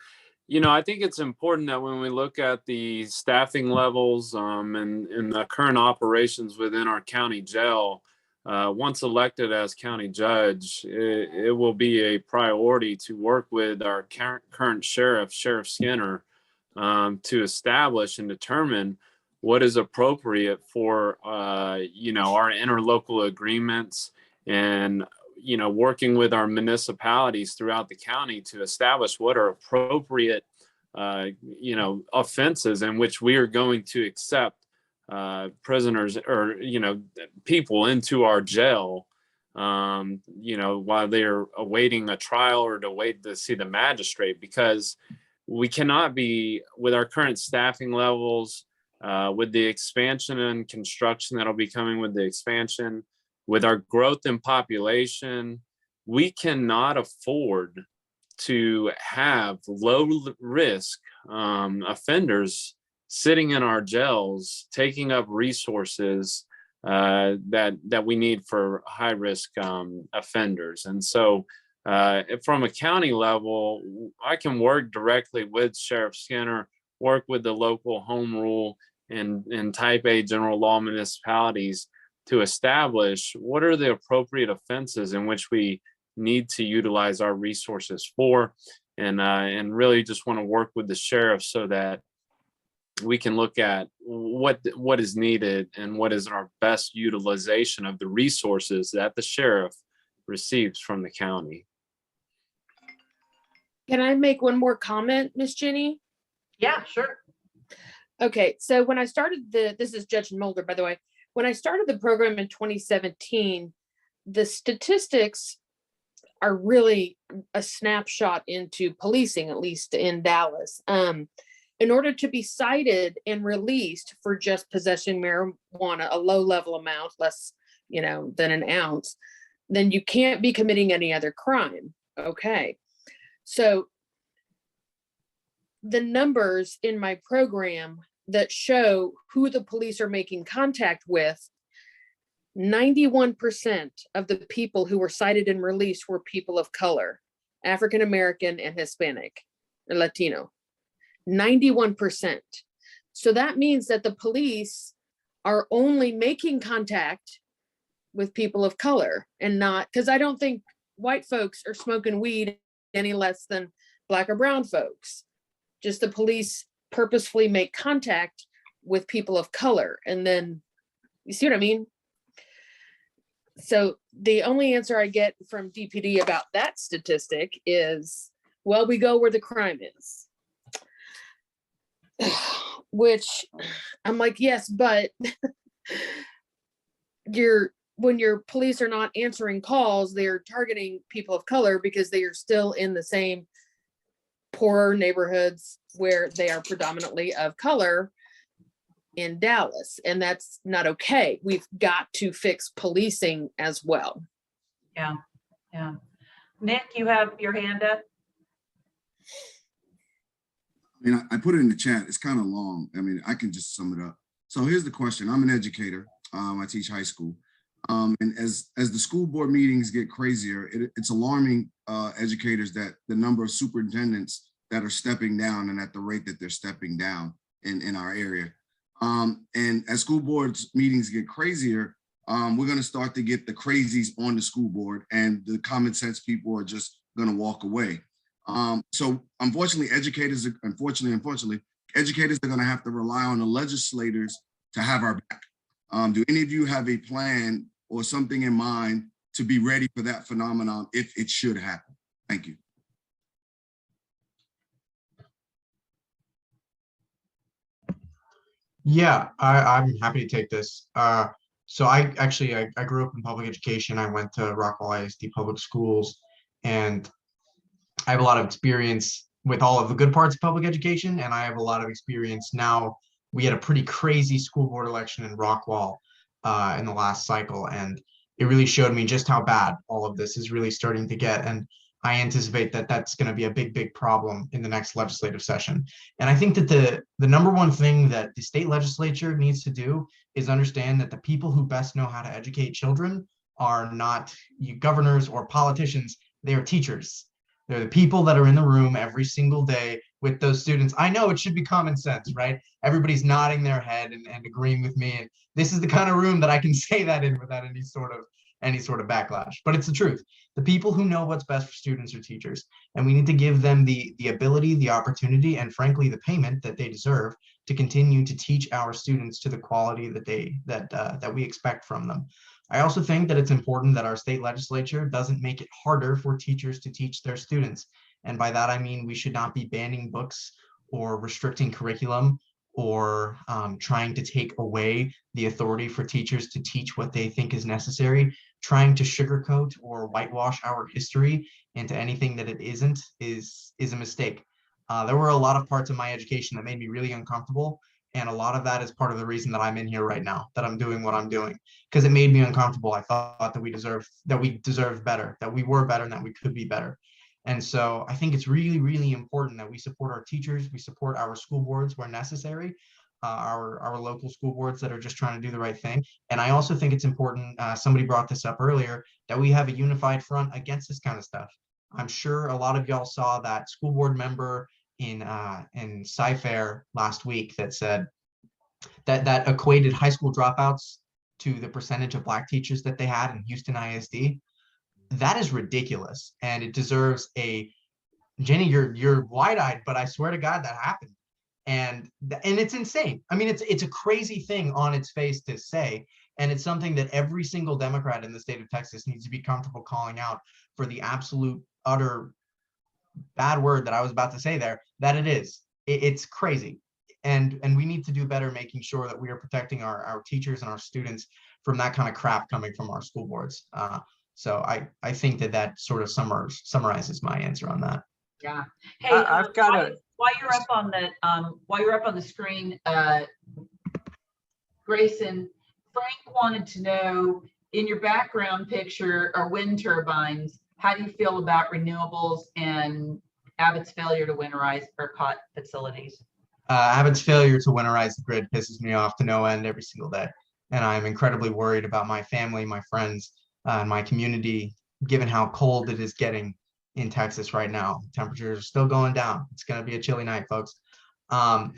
I think it's important that when we look at the staffing levels and the current operations within our county jail, once elected as county judge, it will be a priority to work with our current sheriff, Sheriff Skinner, to establish and determine what is appropriate for, our interlocal agreements and, working with our municipalities throughout the county to establish what are appropriate, offenses in which we are going to accept prisoners or, people into our jail, while they're awaiting a trial or to wait to see the magistrate, because we cannot be, with our current staffing levels, with the expansion and construction that'll be coming with the expansion, with our growth in population, we cannot afford to have low risk offenders sitting in our jails, taking up resources that we need for high risk offenders. And so from a county level, I can work directly with Sheriff Skinner, work with the local home rule and type A general law municipalities to establish what are the appropriate offenses in which we need to utilize our resources for, and really just want to work with the sheriff so that we can look at what is needed and what is our best utilization of the resources that the sheriff receives from the county. Can I make one more comment, Miss Jenny? Yeah, sure. Okay, so when I started this is Judge Mulder, by the way. When I started the program in 2017, the statistics are really a snapshot into policing, at least in Dallas. In order to be cited and released for just possessing marijuana, a low level amount, less, than an ounce, then you can't be committing any other crime. Okay, so the numbers in my program that show who the police are making contact with, 91% of the people who were cited and released were people of color, African American and Hispanic and Latino. 91%. So that means that the police are only making contact with people of color, and not, because I don't think white folks are smoking weed any less than Black or brown folks. Just the police purposefully make contact with people of color. And then, you see what I mean? So the only answer I get from DPD about that statistic is, well, we go where the crime is. Which I'm like, yes, but when your police are not answering calls, they're targeting people of color because they are still in the same poorer neighborhoods where they are predominantly of color in Dallas, and that's not okay. We've got to fix policing as well. Yeah. Nick, you have your hand up. I put it in the chat. It's kind of long. I can just sum it up. So here's the question. I'm an educator. I teach high school. And as the school board meetings get crazier, it's alarming educators that the number of superintendents that are stepping down and at the rate that they're stepping down in our area. And as school boards meetings get crazier, we're going to start to get the crazies on the school board, and the common sense people are just going to walk away. So unfortunately, educators are going to have to rely on the legislators to have our back. Do any of you have a plan or something in mind to be ready for that phenomenon if it should happen? Thank you. Yeah, I'm happy to take this. So I grew up in public education. I went to Rockwell ISD public schools, and I have a lot of experience with all of the good parts of public education, and I have a lot of experience now. We had a pretty crazy school board election in Rockwell in the last cycle, and it really showed me just how bad all of this is really starting to get. And I anticipate that that's going to be a big problem in the next legislative session. And I think that the number one thing that the state legislature needs to do is understand that the people who best know how to educate children are not governors or politicians, they are teachers. They're the people that are in the room every single day with those students. I know it should be common sense, right? Everybody's nodding their head and agreeing with me. And this is the kind of room that I can say that in without any sort of backlash. But it's the truth. The people who know what's best for students are teachers, and we need to give them the ability, the opportunity, and frankly, the payment that they deserve to continue to teach our students to the quality that we expect from them. I also think that it's important that our state legislature doesn't make it harder for teachers to teach their students. And by that, I mean, we should not be banning books or restricting curriculum or trying to take away the authority for teachers to teach what they think is necessary. Trying to sugarcoat or whitewash our history into anything that it isn't is a mistake. There were a lot of parts of my education that made me really uncomfortable. And a lot of that is part of the reason that I'm in here right now, that I'm doing what I'm doing, because it made me uncomfortable. I thought that we deserved better, that we were better, and that we could be better. And so I think it's really, really important that we support our teachers, we support our school boards where necessary, our local school boards that are just trying to do the right thing. And I also think it's important, somebody brought this up earlier, that we have a unified front against this kind of stuff. I'm sure a lot of y'all saw that school board member in Sci-Fair last week that said that equated high school dropouts to the percentage of Black teachers that they had in Houston ISD. That is ridiculous, and it deserves a Jenny. You're wide-eyed, but I swear to God that happened, and it's insane. I mean, it's a crazy thing on its face to say, and it's something that every single Democrat in the state of Texas needs to be comfortable calling out for the absolute utter bad word that I was about to say there, that it is. It's crazy. And we need to do better making sure that we are protecting our teachers and our students from that kind of crap coming from our school boards. So I think that sort of summarizes my answer on that. Yeah. Hey, I've got while you're up on the screen, Graeson, Frank wanted to know, in your background picture are wind turbines. How do you feel about renewables and Abbott's failure to winterize ERCOT facilities? Abbott's failure to winterize the grid pisses me off to no end every single day. And I'm incredibly worried about my family, my friends, and my community, given how cold it is getting in Texas right now. Temperatures are still going down. It's going to be a chilly night, folks. But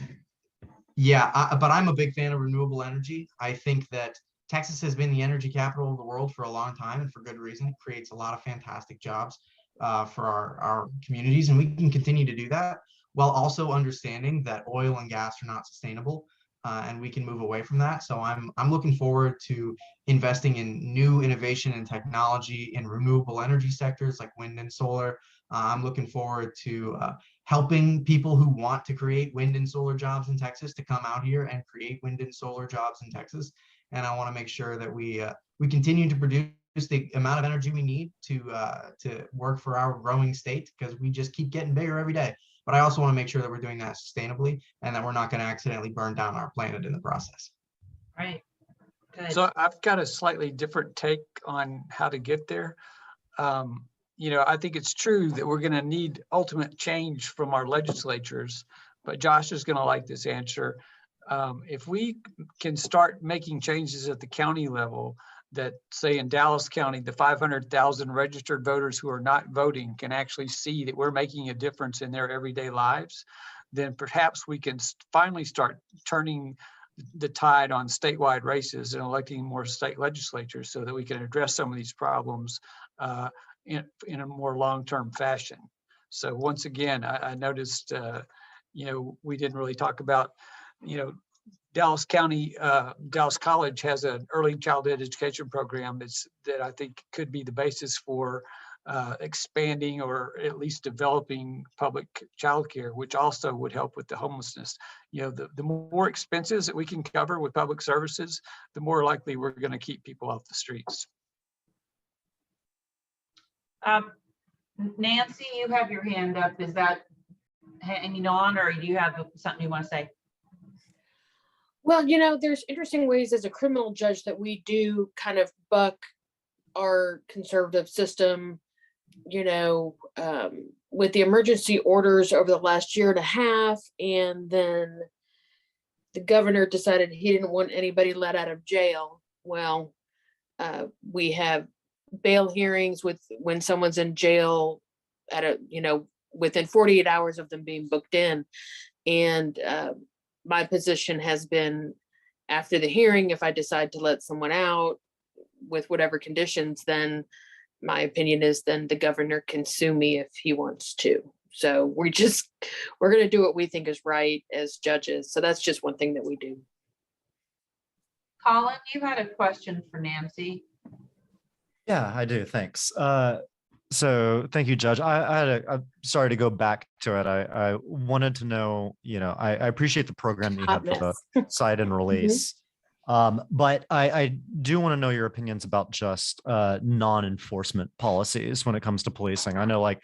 I'm a big fan of renewable energy. I think that Texas has been the energy capital of the world for a long time, and for good reason. It creates a lot of fantastic jobs for our communities, and we can continue to do that while also understanding that oil and gas are not sustainable, and we can move away from that. So I'm looking forward to investing in new innovation and technology in renewable energy sectors like wind and solar. I'm looking forward to helping people who want to create wind and solar jobs in Texas to come out here and create wind and solar jobs in Texas. And I want to make sure that we continue to produce the amount of energy we need to work for our growing state, because we just keep getting bigger every day. But I also want to make sure that we're doing that sustainably and that we're not going to accidentally burn down our planet in the process. Right. Good. So I've got a slightly different take on how to get there. I think it's true that we're going to need ultimate change from our legislatures, but Josh is going to like this answer. If we can start making changes at the county level, that say in Dallas County, the 500,000 registered voters who are not voting can actually see that we're making a difference in their everyday lives, then perhaps we can finally start turning the tide on statewide races and electing more state legislatures so that we can address some of these problems in a more long-term fashion. So once again, I noticed, we didn't really talk about, Dallas County, Dallas College has an early childhood education program that I think could be the basis for expanding or at least developing public childcare, which also would help with the homelessness. The more expenses that we can cover with public services, the more likely we're going to keep people off the streets. Nancy, you have your hand up. Is that hanging on, or do you have something you want to say? Well, there's interesting ways as a criminal judge that we do kind of buck our conservative system, with the emergency orders over the last year and a half. And then the governor decided he didn't want anybody let out of jail. Well, we have bail hearings when someone's in jail within 48 hours of them being booked in. And my position has been, after the hearing, if I decide to let someone out with whatever conditions, then my opinion is then the governor can sue me if he wants to. So we're going to do what we think is right as judges. So that's just one thing that we do. Collin, you had a question for Nancy. Yeah, I do. Thanks. So thank you, Judge. I'm sorry to go back to it. I wanted to know, I appreciate the program that you have for the cite and release. But I do want to know your opinions about just non-enforcement policies when it comes to policing. I know,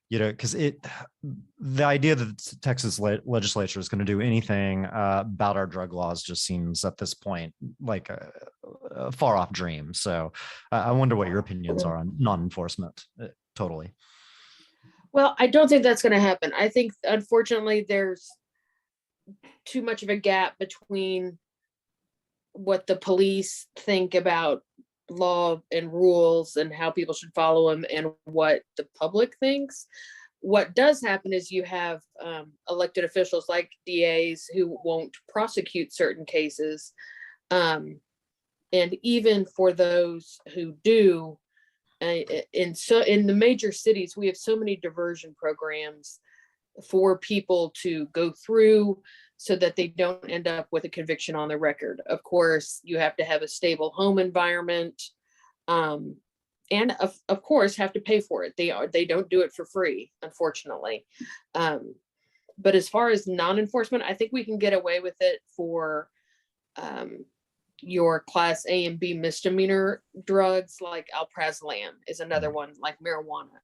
because the idea that the Texas legislature is going to do anything about our drug laws just seems at this point like a far off dream. So I wonder what your opinions are on non-enforcement. Totally. Well, I don't think that's going to happen. I think, unfortunately, there's too much of a gap between what the police think about law and rules and how people should follow them and what the public thinks. What does happen is you have elected officials like DAs who won't prosecute certain cases. And even for those who do, in the major cities, we have so many diversion programs for people to go through so that they don't end up with a conviction on the record. Of course, you have to have a stable home environment, and of course have to pay for it. They don't do it for free, unfortunately. But as far as non-enforcement, I think we can get away with it for your class A and B misdemeanor drugs, like alprazolam is another one, like marijuana.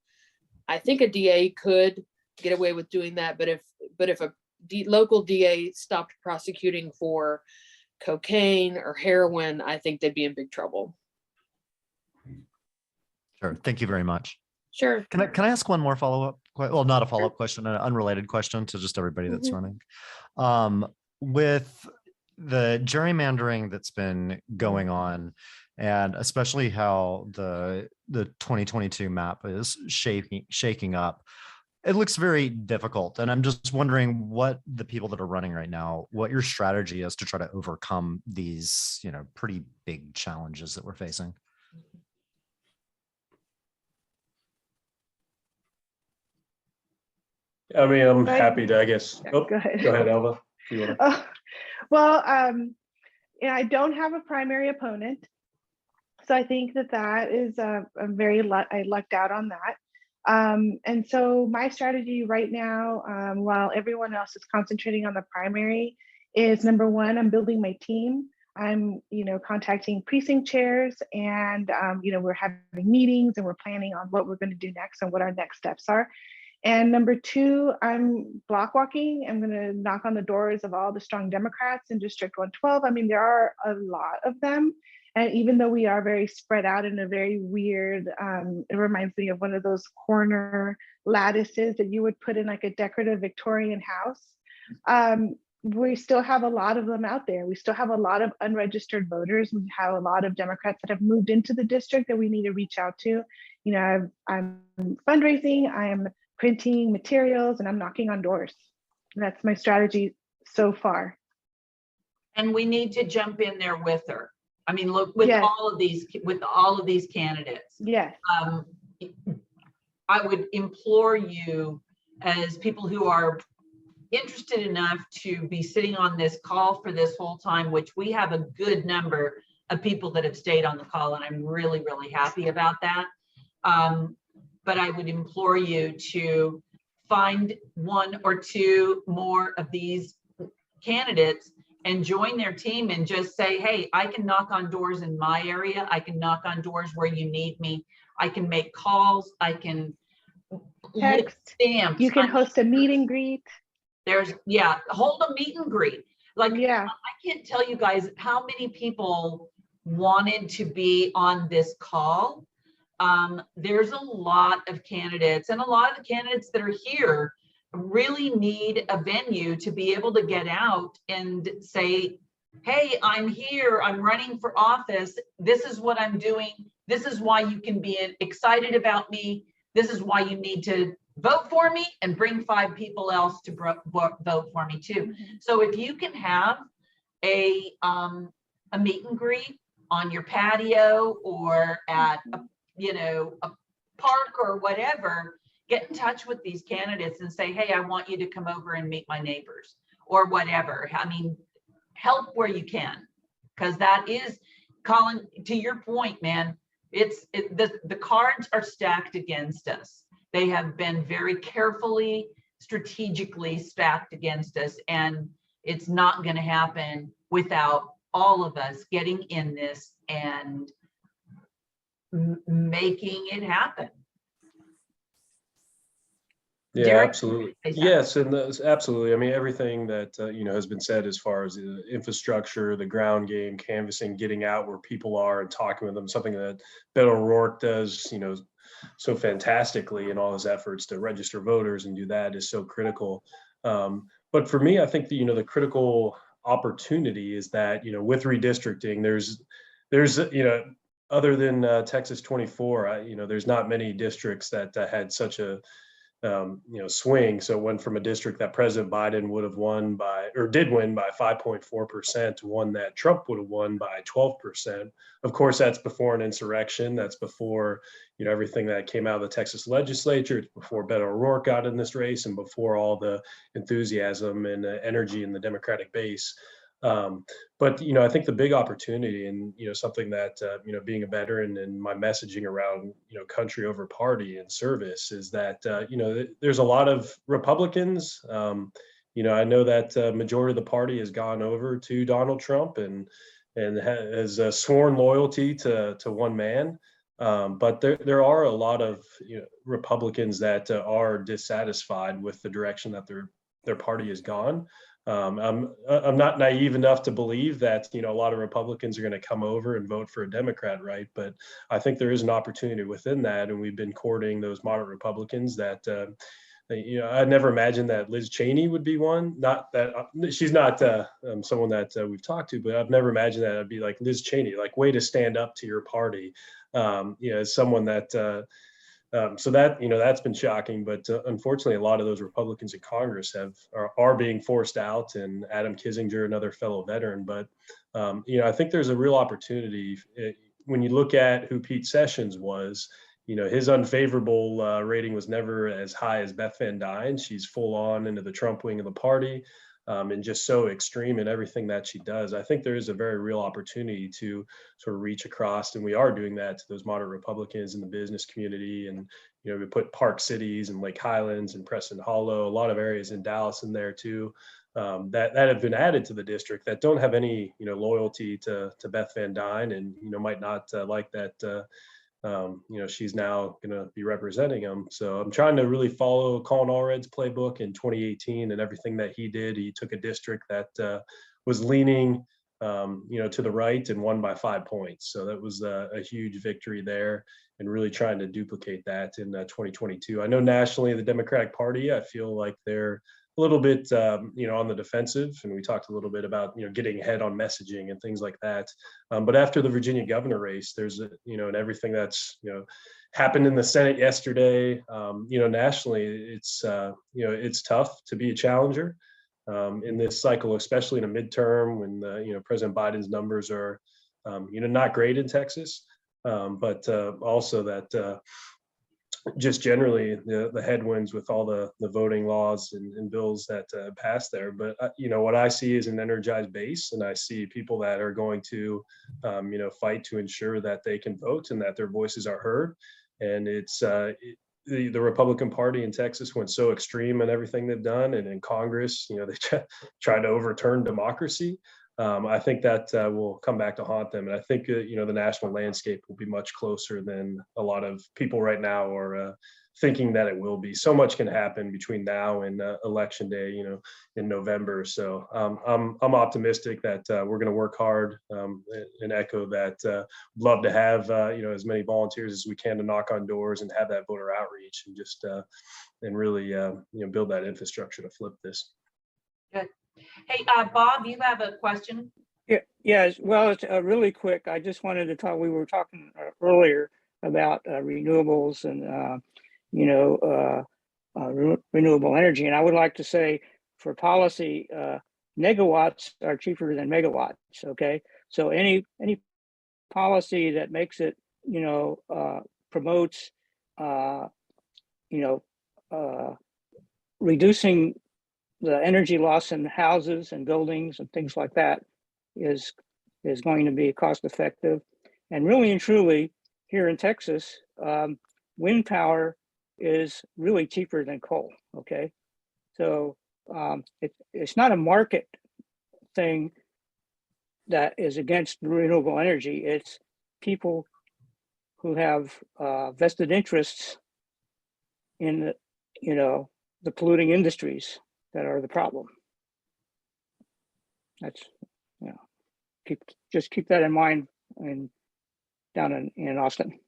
I think a DA could get away with doing that, but if a local DA stopped prosecuting for cocaine or heroin, I think they'd be in big trouble. Sure. Thank you very much. Sure. Can I ask one more follow-up? Well, not a follow-up question, an unrelated question to just everybody that's running. With the gerrymandering that's been going on, and especially how the 2022 map is shaking up, it looks very difficult. And I'm just wondering what the people that are running right now, what your strategy is to try to overcome these, pretty big challenges that we're facing. I mean, I'm happy to, I guess. Yeah, Oh, go ahead. Go ahead, Elva. If you wanna. Well, I don't have a primary opponent. So I think that is I lucked out on that. And so my strategy right now, while everyone else is concentrating on the primary, is number one, I'm building my team. I'm, contacting precinct chairs, and, we're having meetings and we're planning on what we're going to do next and what our next steps are. And number two, I'm block walking. I'm going to knock on the doors of all the strong Democrats in District 112. I mean, there are a lot of them. And even though we are very spread out in a very weird, it reminds me of one of those corner lattices that you would put in like a decorative Victorian house. We still have a lot of them out there. We still have a lot of unregistered voters. We have a lot of Democrats that have moved into the district that we need to reach out to. I'm fundraising, I'm printing materials, and I'm knocking on doors. And that's my strategy so far. And we need to jump in there with her. I mean, look, with Yes. all of these candidates. Yes. I would implore you, as people who are interested enough to be sitting on this call for this whole time, which we have a good number of people that have stayed on the call, and I'm really, really happy about that. But I would implore you to find one or two more of these candidates and join their team and just say, hey, I can knock on doors in my area. I can knock on doors where you need me. I can make calls. I can lick stamps. You can host a meet and greet. Hold a meet and greet. Like, I can't tell you guys how many people wanted to be on this call. There's a lot of candidates, and a lot of the candidates that are here really need a venue to be able to get out and say, hey, I'm here, I'm running for office, this is what I'm doing, this is why you can be excited about me, this is why you need to vote for me, and bring 5 people else to vote for me too. So if you can have a meet and greet on your patio or at a park or whatever, get in touch with these candidates and say, hey, I want you to come over and meet my neighbors or whatever. I mean, help where you can, because that is, Collin, to your point, man, the cards are stacked against us. They have been very carefully, strategically stacked against us, and it's not going to happen without all of us getting in this and making it happen. Yeah, Derek, absolutely. say something. Yes, and absolutely. I mean, everything that has been said as far as the infrastructure, the ground game, canvassing, getting out where people are and talking with them, something that Beto O'Rourke does, so fantastically in all his efforts to register voters and do that is so critical. But for me, I think the critical opportunity is that with redistricting, there's other than Texas 24, there's not many districts that had such a swing. So it went from a district that President Biden would have won by, or did win by 5.4% to one that Trump would have won by 12%. Of course, that's before an insurrection. That's before, everything that came out of the Texas legislature. It's before Beto O'Rourke got in this race and before all the enthusiasm and energy in the Democratic base. But I think the big opportunity and something that being a veteran and my messaging around country over party and service is that there's a lot of Republicans. I know that majority of the party has gone over to Donald Trump and has sworn loyalty to one man. But there are a lot of Republicans that are dissatisfied with the direction that their party has gone. I'm not naive enough to believe that a lot of Republicans are going to come over and vote for a Democrat, right? But I think there is an opportunity within that, and we've been courting those moderate Republicans that I never imagined that Liz Cheney would be one. Not that she's not someone that we've talked to, but I've never imagined that I'd be like Liz Cheney, like way to stand up to your party. As someone that. So that that's been shocking, but unfortunately, a lot of those Republicans in Congress are being forced out, and Adam Kinzinger, another fellow veteran. But I think there's a real opportunity when you look at who Pete Sessions was. His unfavorable rating was never as high as Beth Van Dyne. She's full on into the Trump wing of the party. And just so extreme in everything that she does. I think there is a very real opportunity to sort of reach across, and we are doing that to those moderate Republicans in the business community. And, we put Park Cities and Lake Highlands and Preston Hollow, a lot of areas in Dallas in there too, that have been added to the district that don't have any, loyalty to Beth Van Dyne and, might not like that, she's now going to be representing him. So I'm trying to really follow Collin Allred's playbook in 2018 and everything that he did. He took a district that was leaning, to the right and won by 5 points. So that was a huge victory there, and really trying to duplicate that in 2022. I know nationally, the Democratic Party, I feel like they're a little bit, on the defensive, and we talked a little bit about, getting ahead on messaging and things like that. But after the Virginia governor race, there's, and everything that's, happened in the Senate yesterday, nationally, it's tough to be a challenger. in this cycle, especially in a midterm when President Biden's numbers are not great in Texas, but also that just generally the headwinds with all the voting laws and bills that passed there. But what I see is an energized base, and I see people that are going to fight to ensure that they can vote and that their voices are heard. And it's the Republican Party in Texas went so extreme in everything they've done, and in Congress, they try to overturn democracy. I think that will come back to haunt them. And I think, the national landscape will be much closer than a lot of people right now are thinking that it will be. So much can happen between now and election day, in November. So I'm optimistic that we're going to work hard and echo that. Love to have, as many volunteers as we can to knock on doors and have that voter outreach and just and really, build that infrastructure to flip this. Good. Hey, Bob, you have a question? Yeah, well, it's really quick. I just wanted to talk, we were talking earlier about renewables and, renewable energy. And I would like to say for policy, megawatts are cheaper than megawatts, okay? So any policy that makes it, promotes, reducing the energy loss in houses and buildings and things like that is going to be cost effective. And really and truly here in Texas, wind power is really cheaper than coal, okay? So it's not a market thing that is against renewable energy. It's people who have vested interests in the polluting industries that are the problem. That's, just keep that in mind and down in Austin.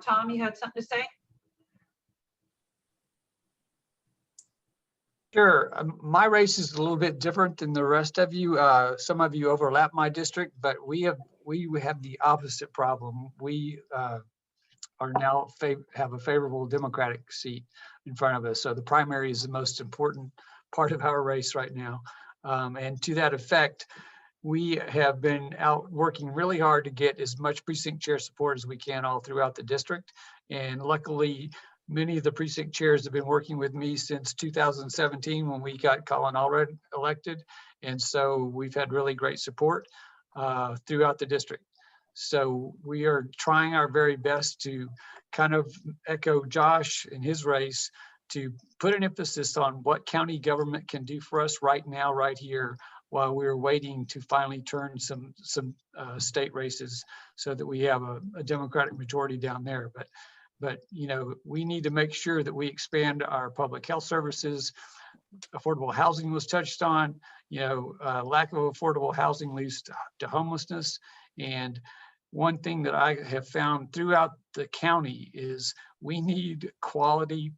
Tom, you had something to say? Sure. My race is a little bit different than the rest of you. Some of you overlap my district, but we have the opposite problem. We are now have a favorable Democratic seat in front of us. So the primary is the most important part of our race right now. And to that effect, we have been out working really hard to get as much precinct chair support as we can all throughout the district. And luckily, many of the precinct chairs have been working with me since 2017 when we got Collin Allred elected. And so we've had really great support throughout the district. So we are trying our very best to kind of echo Josh in his race to put an emphasis on what county government can do for us right now, right here, while we're waiting to finally turn some state races so that we have a Democratic majority down there. But we need to make sure that we expand our public health services. Affordable housing was touched on, lack of affordable housing leads to homelessness. And one thing that I have found throughout the county is we need quality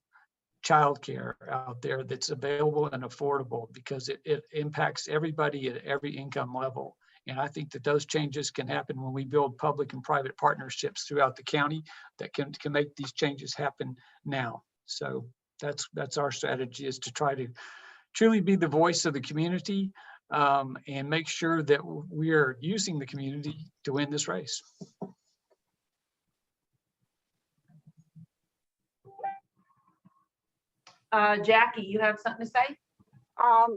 childcare out there that's available and affordable, because it impacts everybody at every income level. And I think that those changes can happen when we build public and private partnerships throughout the county that can make these changes happen now. So that's our strategy, is to try to truly be the voice of the community and make sure that we are using the community to win this race. Jackie, you have something to say?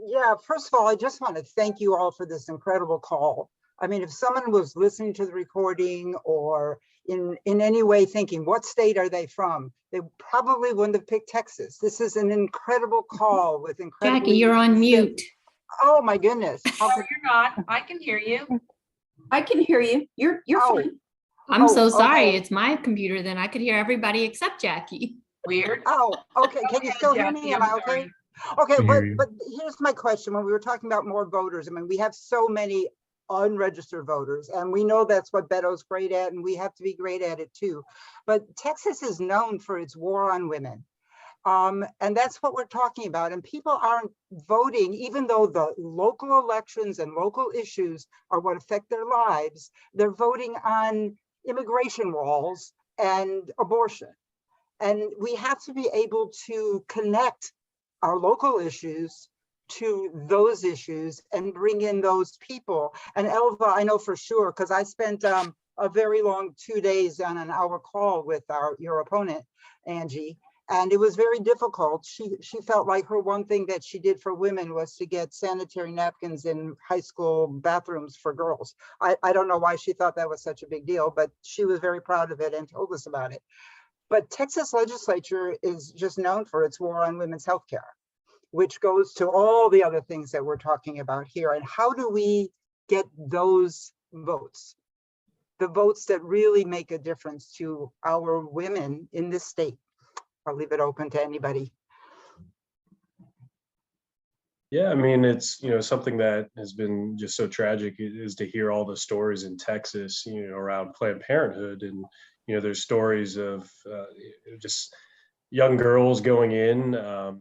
Yeah, first of all, I just want to thank you all for this incredible call. I mean, if someone was listening to the recording or in any way thinking, what state are they from? They probably wouldn't have picked Texas. This is an incredible call with incredible. Jackie, you're on mute. Oh my goodness. No, you're not. I can hear you. I can hear you. You're fine. I'm so sorry. It's my computer. Then I could hear everybody except Jackie. Weird. Oh, okay. Can you still hear me? Am I okay? Okay, but here's my question. When we were talking about more voters, I mean, we have so many unregistered voters, and we know that's what Beto's great at, and we have to be great at it too. But Texas is known for its war on women. And that's what we're talking about. And people aren't voting, even though the local elections and local issues are what affect their lives. They're voting on immigration walls and abortion. And we have to be able to connect our local issues to those issues and bring in those people. And Elva, I know for sure, because I spent a very long 2 days on an hour call with your opponent, Angie, and it was very difficult. She felt like her one thing that she did for women was to get sanitary napkins in high school bathrooms for girls. I don't know why she thought that was such a big deal, but she was very proud of it and told us about it. But Texas legislature is just known for its war on women's health care, which goes to all the other things that we're talking about here. And how do we get those votes? The votes that really make a difference to our women in this state. I'll leave it open to anybody. Yeah, I mean, it's, something that has been just so tragic is to hear all the stories in Texas, around Planned Parenthood. And, there's stories of just young girls going in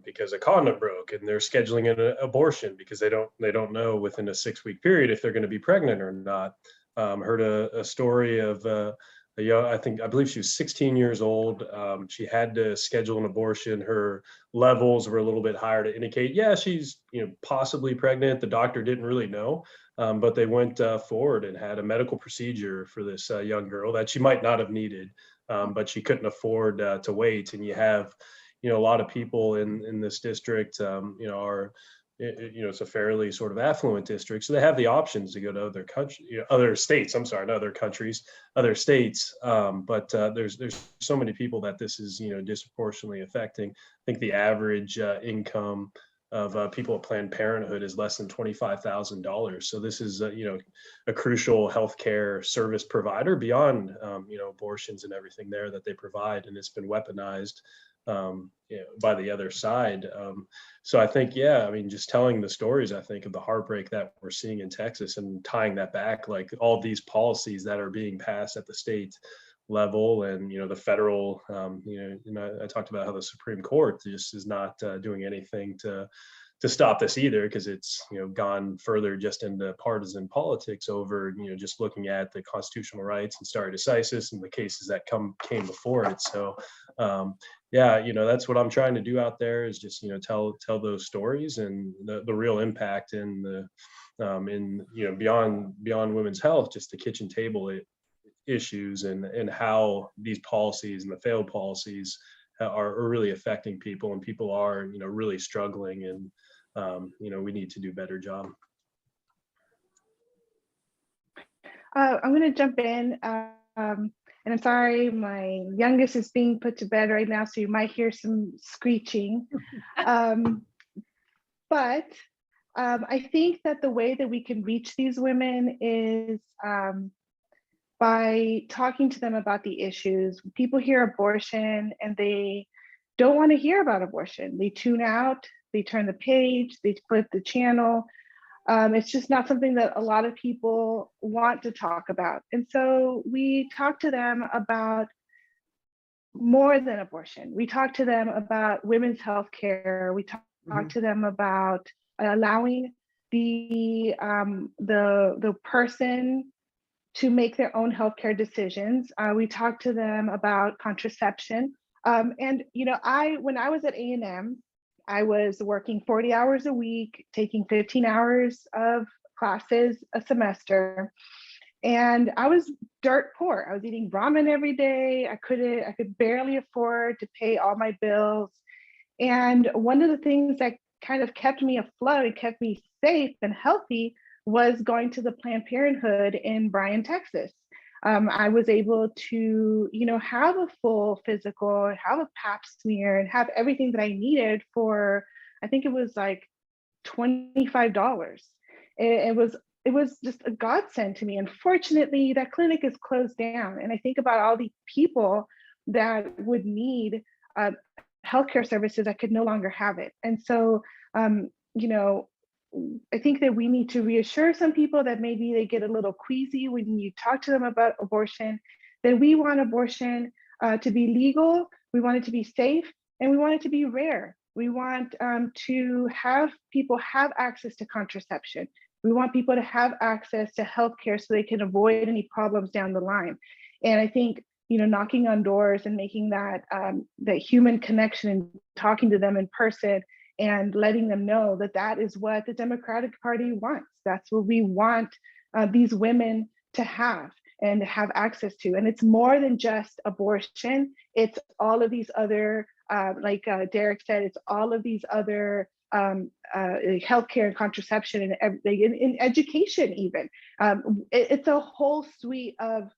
because a condom broke and they're scheduling an abortion because they don't know within a 6-week period if they're going to be pregnant or not. Heard a story of a young, I believe she was 16 years old. She had to schedule an abortion. Her levels were a little bit higher to indicate, yeah, she's possibly pregnant. The doctor didn't really know, but they went forward and had a medical procedure for this young girl that she might not have needed, but she couldn't afford to wait. And you have, a lot of people in this district, it's a fairly sort of affluent district, so they have the options to go to other states. I'm sorry, not other countries, other states. But there's so many people that this is disproportionately affecting. I think the average income of people at Planned Parenthood is less than $25,000. So this is a crucial healthcare service provider beyond abortions and everything there that they provide, and it's been weaponized by the other side. So I think, just telling the stories, I think, of the heartbreak that we're seeing in Texas and tying that back, like all these policies that are being passed at the state level and, the federal, I talked about how the Supreme Court just is not doing anything to stop this either, because it's, gone further just into partisan politics over, just looking at the constitutional rights and stare decisis and the cases that came before it. So, that's what I'm trying to do out there is just, tell those stories and the real impact in beyond women's health, just the kitchen table issues and how these policies and the failed policies are really affecting people, and people are, really struggling, and, we need to do a better job. I'm going to jump in. And I'm sorry, my youngest is being put to bed right now, so you might hear some screeching. But I think that the way that we can reach these women is by talking to them about the issues. People hear abortion and they don't want to hear about abortion. They tune out, they turn the page, they flip the channel. It's just not something that a lot of people want to talk about. And so we talk to them about more than abortion. We talk to them about women's health care. We talk to them about allowing the person to make their own healthcare decisions. We talk to them about contraception. And when I was at A&M, I was working 40 hours a week, taking 15 hours of classes a semester. And I was dirt poor. I was eating ramen every day. I could barely afford to pay all my bills. And one of the things that kind of kept me afloat and kept me safe and healthy was going to the Planned Parenthood in Bryan, Texas. I was able to, have a full physical, have a pap smear, and have everything that I needed for, I think it was like $25. It was just a godsend to me. Unfortunately, that clinic is closed down. And I think about all the people that would need healthcare services that could no longer have it. And so, I think that we need to reassure some people that maybe they get a little queasy when you talk to them about abortion, that we want abortion to be legal, we want it to be safe, and we want it to be rare. We want to have people have access to contraception. We want people to have access to healthcare so they can avoid any problems down the line. And I think knocking on doors and making that that human connection and talking to them in person and letting them know that that is what the Democratic Party wants. That's what we want these women to have and have access to. And it's more than just abortion. It's all of these other, like Derrik said, it's all of these other healthcare and contraception and everything, in education even. It's a whole suite of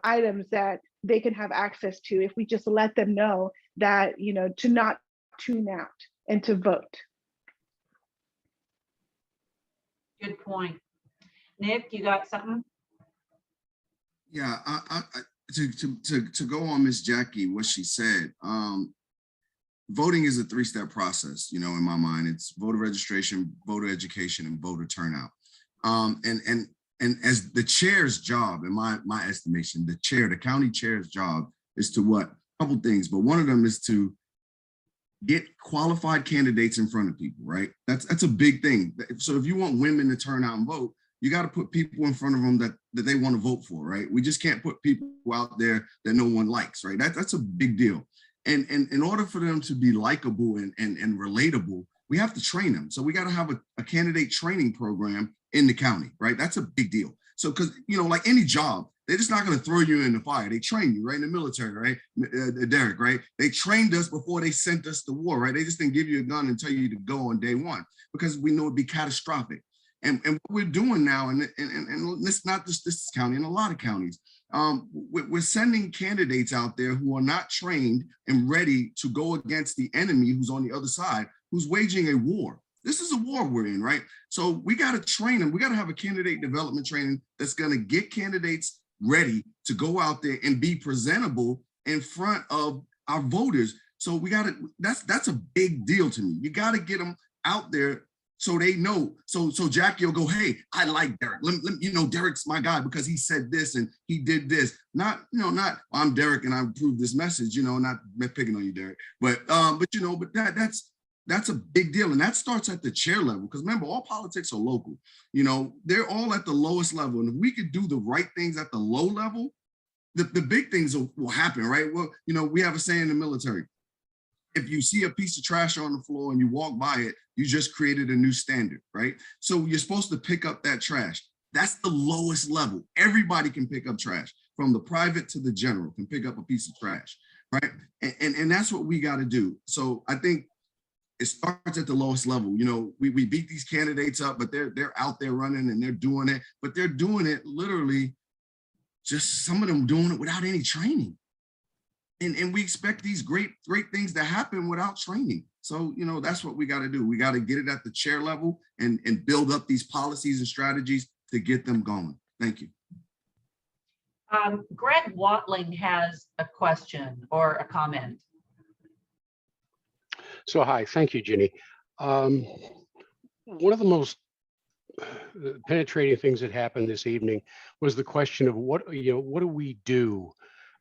items that they can have access to if we just let them know that, to not tune out and to vote. Good point. Nick, you got something? Yeah, to go on Miss Jackie, what she said, voting is a three-step process, in my mind. It's voter registration, voter education, and voter turnout. And as the chair's job, in my estimation, the county chair's job is to what? A couple things, but one of them is to get qualified candidates in front of people, right? That's a big thing. So if you want women to turn out and vote, you got to put people in front of them that they want to vote for, right? We just can't put people out there that no one likes, right? That's a big deal. And in order for them to be likable and relatable, we have to train them. So we got to have a candidate training program in the county, right? That's a big deal. So, because, like any job, they're just not going to throw you in the fire. They train you, right? In the military, right? Derrik, right? They trained us before they sent us to war, right? They just didn't give you a gun and tell you to go on day one because we know it'd be catastrophic. And what we're doing now, and it's not just this county, in a lot of counties, we're sending candidates out there who are not trained and ready to go against the enemy who's on the other side, who's waging a war. This is a war we're in, right? So we got to train them. We got to have a candidate development training that's going to get candidates ready to go out there and be presentable in front of our voters. So we got to, that's a big deal to me. You got to get them out there so they know. So Jackie will go, hey, I like Derrik. Derrik's my guy because he said this and he did this. Not I'm Derrik and I approve this message, not picking on you, Derrik. But that's a big deal. And that starts at the chair level. Because remember, all politics are local. They're all at the lowest level. And if we could do the right things at the low level, the big things will happen, right? Well, we have a saying in the military. If you see a piece of trash on the floor and you walk by it, you just created a new standard, right? So you're supposed to pick up that trash. That's the lowest level. Everybody can pick up trash, from the private to the general can pick up a piece of trash, right? And that's what we got to do. So I think it starts at the lowest level. We beat these candidates up, but they're out there running and they're doing it, but they're doing it literally, just some of them doing it without any training. And we expect these great things to happen without training. So, that's what we got to do. We got to get it at the chair level and build up these policies and strategies to get them going. Thank you. Greg Watling has a question or a comment. So, hi, thank you, Ginny. One of the most penetrating things that happened this evening was the question of what do we do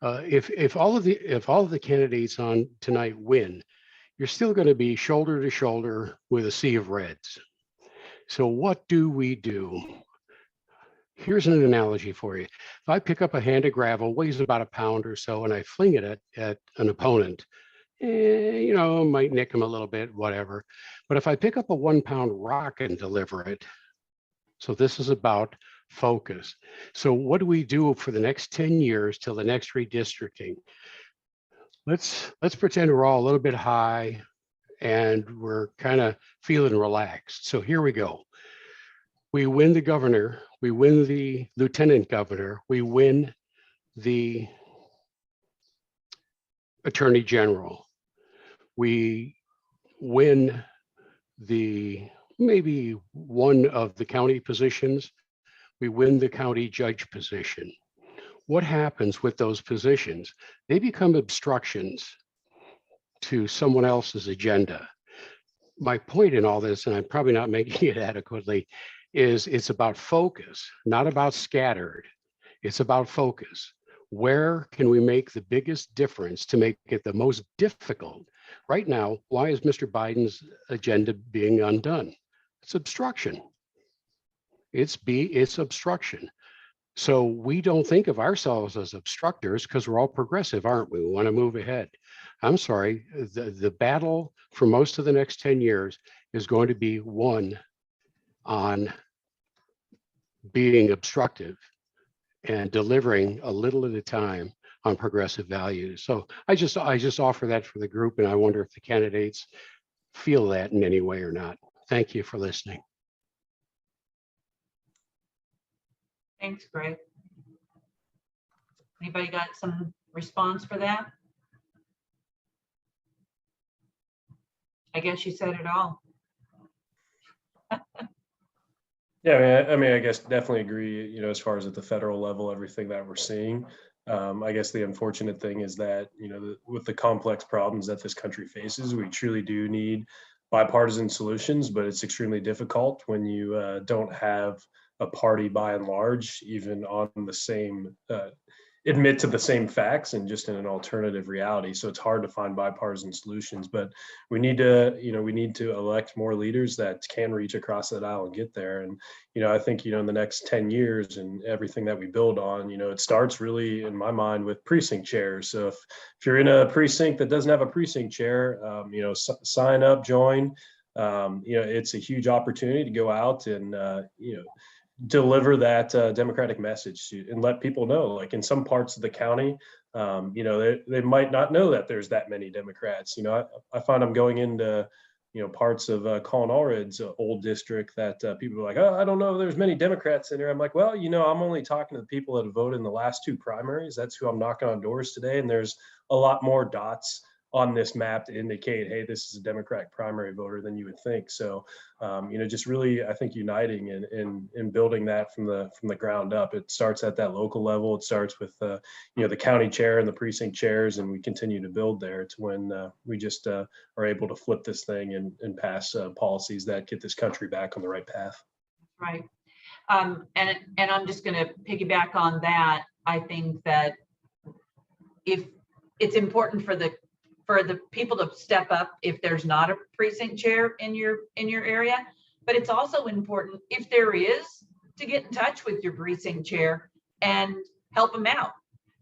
if all of the candidates on tonight win? You're still going to be shoulder to shoulder with a sea of reds. So what do we do? Here's an analogy for you. If I pick up a hand of gravel, weighs about a pound or so, and I fling it at an opponent, might nick him a little bit, whatever. But if I pick up a 1 pound rock and deliver it, so this is about focus. So what do we do for the next 10 years till the next redistricting? Let's pretend we're all a little bit high and we're kind of feeling relaxed. So here we go. We win the governor, we win the lieutenant governor, we win the attorney general. We win maybe one of the county positions. We win the county judge position. What happens with those positions? They become obstructions to someone else's agenda. My point in all this, and I'm probably not making it adequately, is it's about focus, not about scattered. It's about focus. Where can we make the biggest difference to make it the most difficult? Right now, why is Mr. Biden's agenda being undone? It's obstruction. It's obstruction. So we don't think of ourselves as obstructors because we're all progressive, aren't we? We want to move ahead. I'm sorry, the battle for most of the next 10 years is going to be won on being obstructive and delivering a little at a time on progressive values. So I just offer that for the group, and I wonder if the candidates feel that in any way or not. Thank you for listening. Thanks, Greg. Anybody got some response for that? I guess you said it all. Yeah, I mean, I guess definitely agree, you know, as far as at the federal level, everything that we're seeing. I guess the unfortunate thing is that, you know, with the complex problems that this country faces, we truly do need bipartisan solutions, but it's extremely difficult when you don't have a party by and large, even on the same, admit to the same facts and just in an alternative reality. So it's hard to find bipartisan solutions, but we need to, you know, we need to elect more leaders that can reach across that aisle and get there. And, you know, I think, you know, in the next 10 years and everything that we build on, you know, it starts really in my mind with precinct chairs. So if you're in a precinct that doesn't have a precinct chair, you know, sign up, join. You know, it's a huge opportunity to go out and, you know, deliver that democratic message and let people know, like in some parts of the county, you know, they might not know that there's that many Democrats. You know, I find I'm going into, you know, parts of Collin Allred's old district that people are like, oh, I don't know if there's many Democrats in there. I'm like, well, you know, I'm only talking to the people that have voted in the last 2 primaries. That's who I'm knocking on doors today. And there's a lot more dots on this map to indicate, hey, this is a Democratic primary voter than you would think. So, you know, just really, I think uniting and building that from the ground up. It starts at that local level. It starts with, you know, the county chair and the precinct chairs, and we continue to build there to when we just are able to flip this thing and pass policies that get this country back on the right path. Right. And I'm just going to piggyback on that. I think that if it's important for the people to step up if there's not a precinct chair in your area, but it's also important if there is to get in touch with your precinct chair and help them out,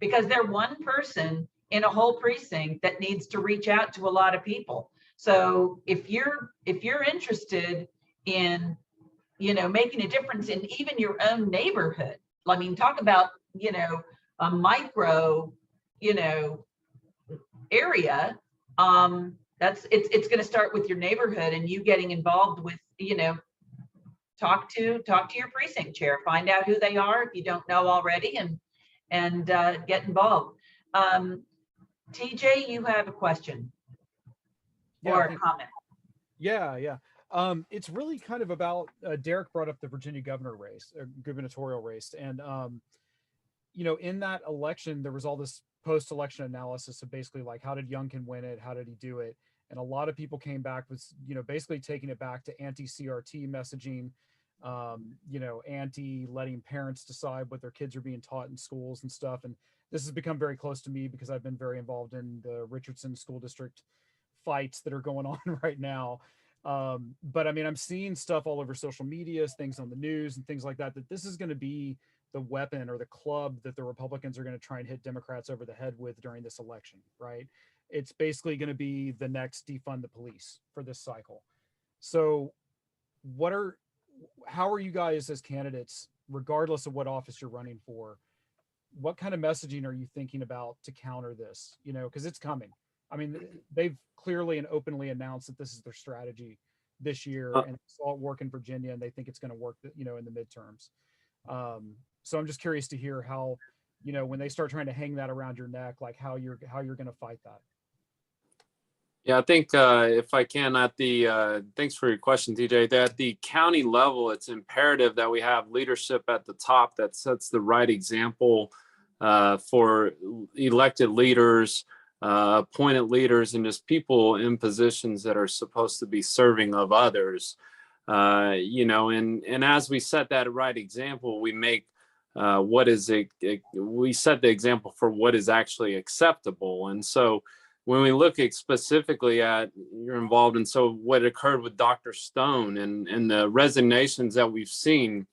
because they're one person in a whole precinct that needs to reach out to a lot of people. So if you're interested in, you know, making a difference in even your own neighborhood, I mean, talk about, you know, a micro, you know, area, it's going to start with your neighborhood and you getting involved with, you know, talk to your precinct chair, find out who they are if you don't know already, and get involved. TJ, you have a question or a comment? Yeah. It's really kind of about, Derek brought up the Virginia gubernatorial race. And, you know, in that election, there was all this post-election analysis of basically like, how did Youngkin win it? How did he do it? And a lot of people came back with, you know, basically taking it back to anti-CRT messaging, you know, anti-letting parents decide what their kids are being taught in schools and stuff. And this has become very close to me because I've been very involved in the Richardson school district fights that are going on right now. But I mean, I'm seeing stuff all over social media, things on the news and things like that, that this is going to be the weapon or the club that the Republicans are going to try and hit Democrats over the head with during this election, right? It's basically going to be the next defund the police for this cycle. So how are you guys as candidates, regardless of what office you're running for, what kind of messaging are you thinking about to counter this? You know, because it's coming. I mean, they've clearly and openly announced that this is their strategy this year, and they saw it work in Virginia, and they think it's going to work, you know, in the midterms. So I'm just curious to hear how, you know, when they start trying to hang that around your neck, like how you're going to fight that. Yeah, I think if I can, thanks for your question, TJ. At the county level, it's imperative that we have leadership at the top that sets the right example for elected leaders, appointed leaders, and just people in positions that are supposed to be serving of others. You know, and as we set that right example, we make we set the example for what is actually acceptable. And so when we look specifically at, you're involved in, so what occurred with Dr. Stone and the resignations that we've seen,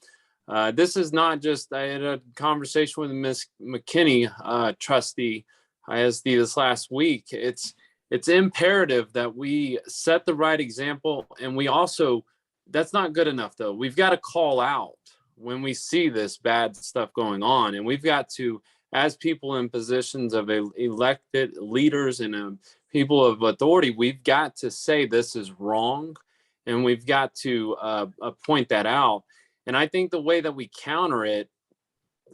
This is not just, I had a conversation with Ms. McKinney, trustee, ISD this last week. It's imperative that we set the right example. And we also, that's not good enough though. We've got to call out when we see this bad stuff going on. And we've got to, as people in positions of elected leaders and people of authority, we've got to say this is wrong. And we've got to point that out. And I think the way that we counter it,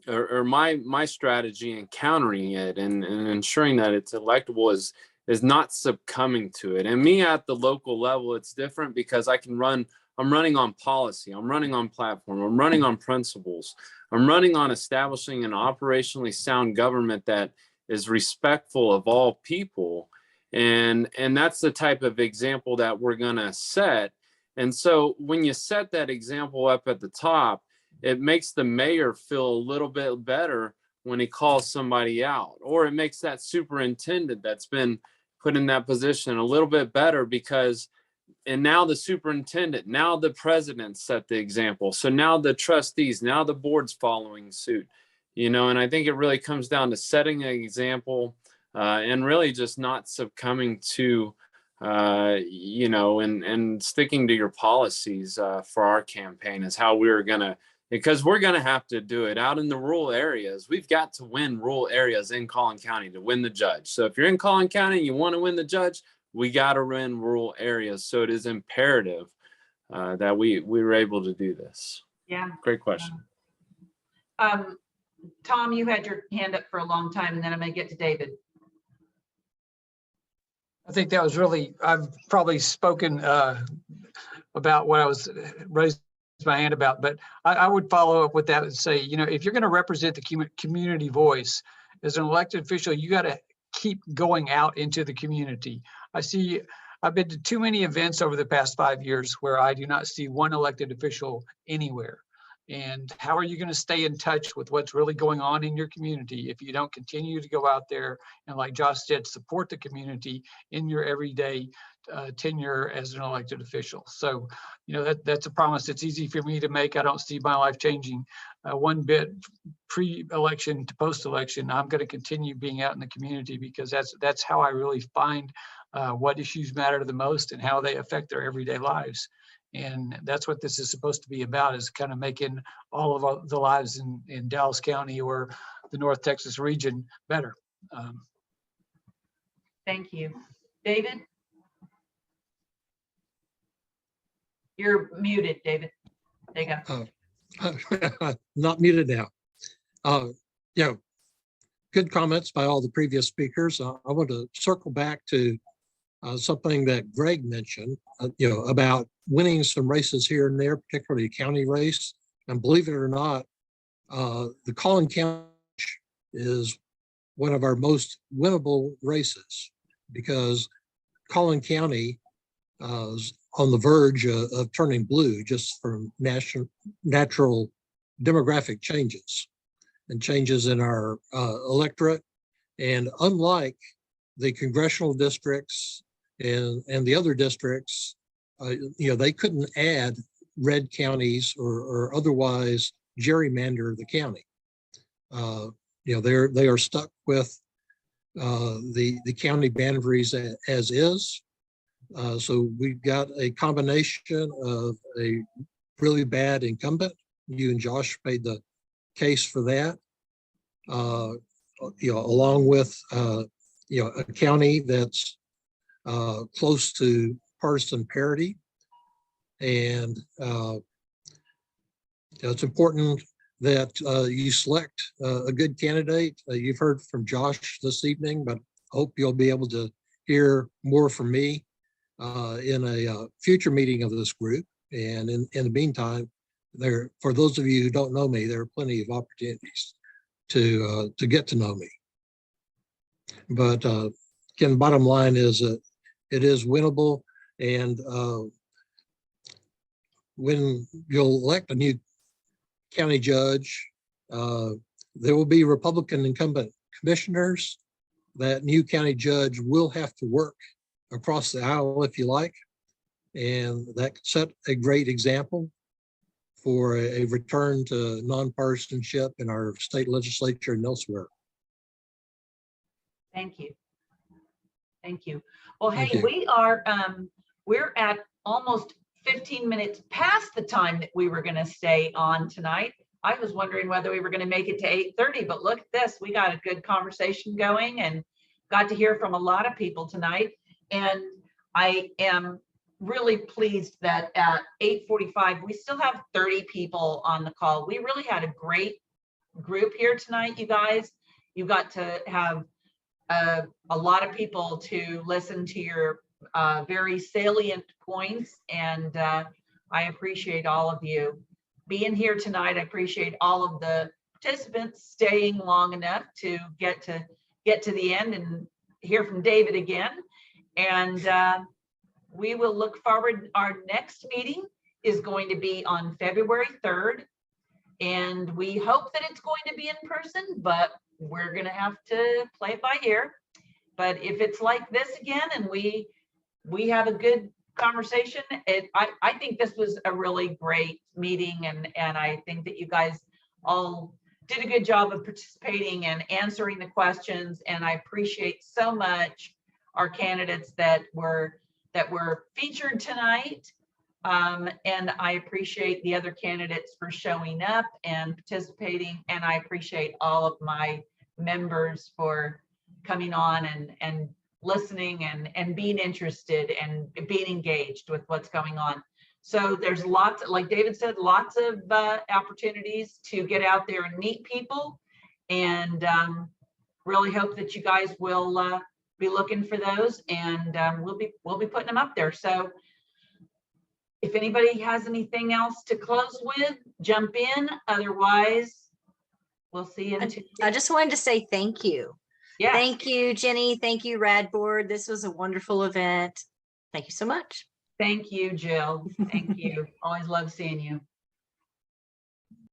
or my strategy in countering it and ensuring that it's electable is not succumbing to it. And me at the local level, it's different because I'm running on policy, I'm running on platform, I'm running on principles, I'm running on establishing an operationally sound government that is respectful of all people. And that's the type of example that we're gonna set. And so when you set that example up at the top, it makes the mayor feel a little bit better when he calls somebody out, or it makes that superintendent that's been put in that position a little bit better because, and now the superintendent, now the president set the example. So now the trustees, now the board's following suit, and I think it really comes down to setting an example and really just not succumbing to and sticking to your policies for our campaign is how we're gonna, because we're gonna have to do it out in the rural areas. We've got to win rural areas in Collin County to win the judge. So if you're in Collin County and you want to win the judge, we got to win rural areas. So it is imperative that we were able to do this. Yeah. Great question. Tom, you had your hand up for a long time, and then I'm going to get to David. I think that was really, I've probably spoken about what I was raised my hand about, but I would follow up with that and say, if you're going to represent the community voice as an elected official, you got to keep going out into the community. I've been to too many events over the past 5 years where I do not see one elected official anywhere. And how are you going to stay in touch with what's really going on in your community if you don't continue to go out there and, like Josh said, support the community in your everyday tenure as an elected official? So, that's a promise that's easy for me to make. I don't see my life changing one bit pre-election to post-election. I'm going to continue being out in the community because that's how I really find what issues matter the most and how they affect their everyday lives. And that's what this is supposed to be about, is kind of making all of the lives in Dallas County or the North Texas region better. Thank you. David? You're muted, David. There you go. Not muted now. Good comments by all the previous speakers. I want to circle back to something that Greg mentioned, about winning some races here and there, particularly a county race. And believe it or not, the Collin County is one of our most winnable races because Collin County is on the verge of turning blue just from natural demographic changes and changes in our electorate. And unlike the congressional districts and the other districts, they couldn't add red counties or otherwise gerrymander the county. They are stuck with the county boundaries as is. So we've got a combination of a really bad incumbent. You and Josh made the case for that, along with a county that's close to partisan parity. And it's important that you select a good candidate. You've heard from Josh this evening, but I hope you'll be able to hear more from me in a future meeting of this group. And in the meantime, for those of you who don't know me, there are plenty of opportunities to get to know me. But again, the bottom line is it is winnable, and when you'll elect a new county judge, there will be Republican incumbent commissioners. That new county judge will have to work across the aisle, if you like, and that could set a great example for a return to nonpartisanship in our state legislature and elsewhere. Thank you. Thank you. Well, Thank hey, you. we're at almost 15 minutes past the time that we were going to stay on tonight. I was wondering whether we were going to make it to 8:30, but look at this. We got a good conversation going and got to hear from a lot of people tonight. And I am really pleased that at 8:45, we still have 30 people on the call. We really had a great group here tonight, you guys. You got to have a lot of people to listen to your very salient points, and I appreciate all of you being here tonight. I appreciate all of the participants staying long enough to get to the end and hear from David again. And we will look forward. Our next meeting is going to be on February 3rd, and we hope that it's going to be in person, but we're going to have to play it by ear. But if it's like this again and we have a good conversation, I think this was a really great meeting, and I think that you guys all did a good job of participating and answering the questions, and I appreciate so much our candidates that were featured tonight. And I appreciate the other candidates for showing up and participating, and I appreciate all of my members for coming on and listening and being interested and being engaged with what's going on. So there's lots, like David said, lots of opportunities to get out there and meet people, and really hope that you guys will be looking for those, and we'll be putting them up there. So if anybody has anything else to close with, jump in. Otherwise, we'll see you in 2 weeks. I just wanted to say thank you. Yes. Thank you, Jenny. Thank you, Rad Board. This was a wonderful event. Thank you so much. Thank you, Jill. Thank you. Always love seeing you.